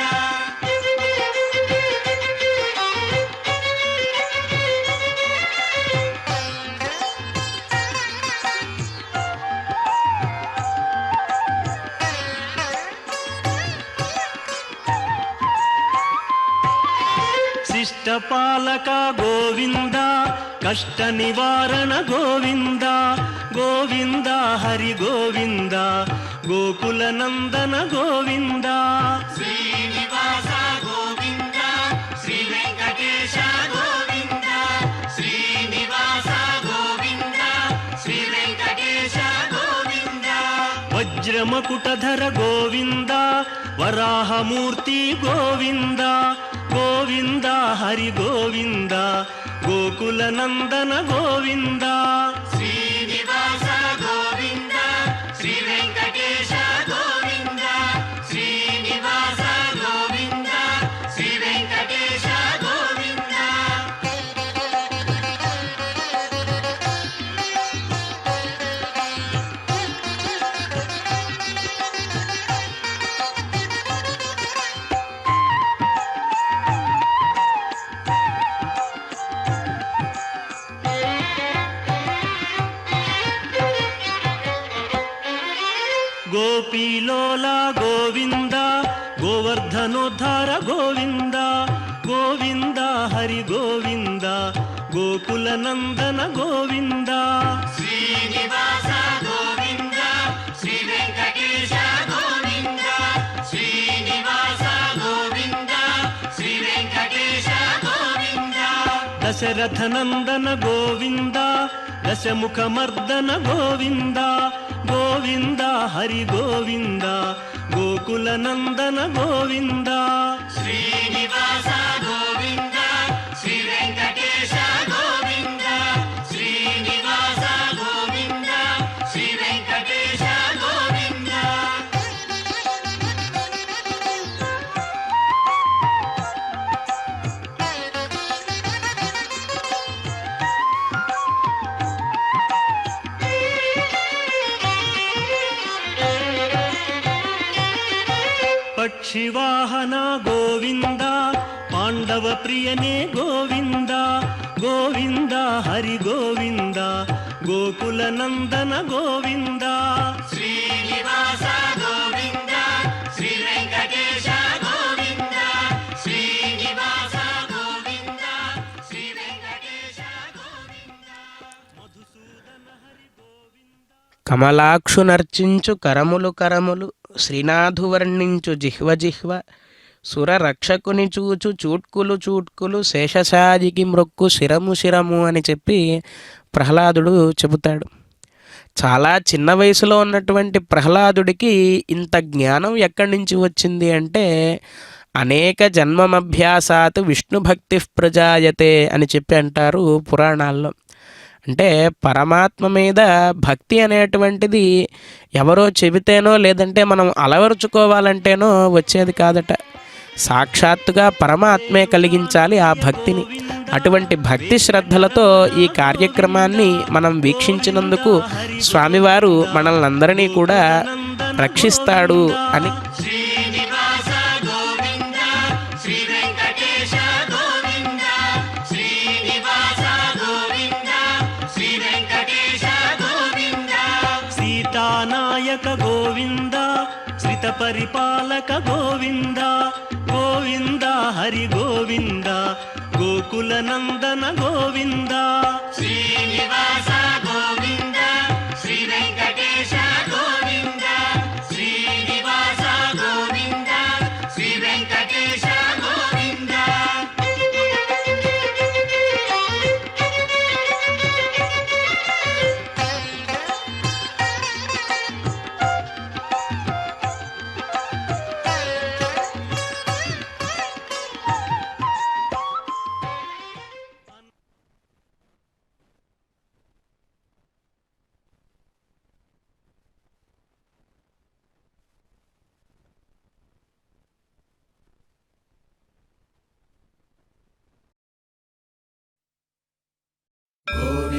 శిష్టపాలక గోవింద కష్ట నివారణ గోవింద గోవింద హరి గోవింద గోకుల నందన గోవింద శ్రీనివాస గోవింద శ్రీ వెంకటేశ గోవింద శ్రీనివాస గోవింద శ్రీ వెంకటేశ గోవింద వజ్ర గజమకుటధర గోవింద వరాహమూర్తి గోవింద గోవింద హరి గోవింద గోకుల నందన గోవింద శ్రీనివాస గోవింద శ్రీ వెంకటేశ గోవింద శ్రీనివాస గోవింద శ్రీ వెంకటేశ గోవింద గోపీలోల గోవింద గోవర్ధనోద్ధార గోవింద గోవింద హరి గోవింద గోకుల నందన గోవింద శ్రీనివాస గోవింద శ్రీ వెంకటేశ గోవింద శ్రీనివాస గోవింద శ్రీ వెంకటేశ గోవింద దశరథ నందన గోవింద దశముఖమర్దన గోవింద గోవింద హరి గోవింద గోకుల నందన గోవింద శ్రీనివాస గోవింద శ్రీ వెంకటేశ గోవింద శ్రీనివాస గోవింద శ్రీ వెంకటేశ గోవింద పక్షివాహన గోవింద పాండవ ప్రియనే గోవింద గోవింద హరి గోవింద గోకుల నందన గోవింద శ్రీనివాస గోవింద శ్రీ వెంకటేశ గోవింద శ్రీనివాస గోవింద శ్రీ వెంకటేశ గోవింద కమలాక్షునర్చించు కరములు కరములు శ్రీనాథు వర్ణించు జిహ్వ జిహ్వ సుర రక్షకుని చూచు చూట్కులు చూట్కులు శేషసాదికి మ్రొక్కు శిరము శిరము అని చెప్పి ప్రహ్లాదుడు చెబుతాడు. చాలా చిన్న వయసులో ఉన్నటువంటి ప్రహ్లాదుడికి ఇంత జ్ఞానం ఎక్కడి నుంచి వచ్చింది అంటే అనేక జన్మమభ్యాసాత్ విష్ణు భక్తి ప్రజాయతే అని చెప్పి అంటారు పురాణాల్లో. అంటే పరమాత్మ మీద భక్తి అనేటువంటిది ఎవరో చెబితేనో లేదంటే మనం అలవరుచుకోవాలంటేనో వచ్చేది కాదట. సాక్షాత్తుగా పరమాత్మే కలిగించాలి ఆ భక్తిని. అటువంటి భక్తి శ్రద్ధలతో ఈ కార్యక్రమాన్ని మనం వీక్షించినందుకు స్వామివారు మనల్ని అందరినీ కూడా రక్షిస్తాడు అని శ్రీనివాస గోవింద శ్రీ వెంకటేశ గోవింద శ్రీనివాస గోవింద శ్రీ వెంకటేశ గోవింద సీతానాయక గోవింద శ్రిత పరిపాలక గోవింద గోవింద హరి గోవింద గోకుల నందన గోవింద శ్రీనివాస గోవింద శ్రీ వెంకటేశ గోవింద శ్రీనివాస గోవింద శ్రీ వెంకటేశ గోవింద గోవింద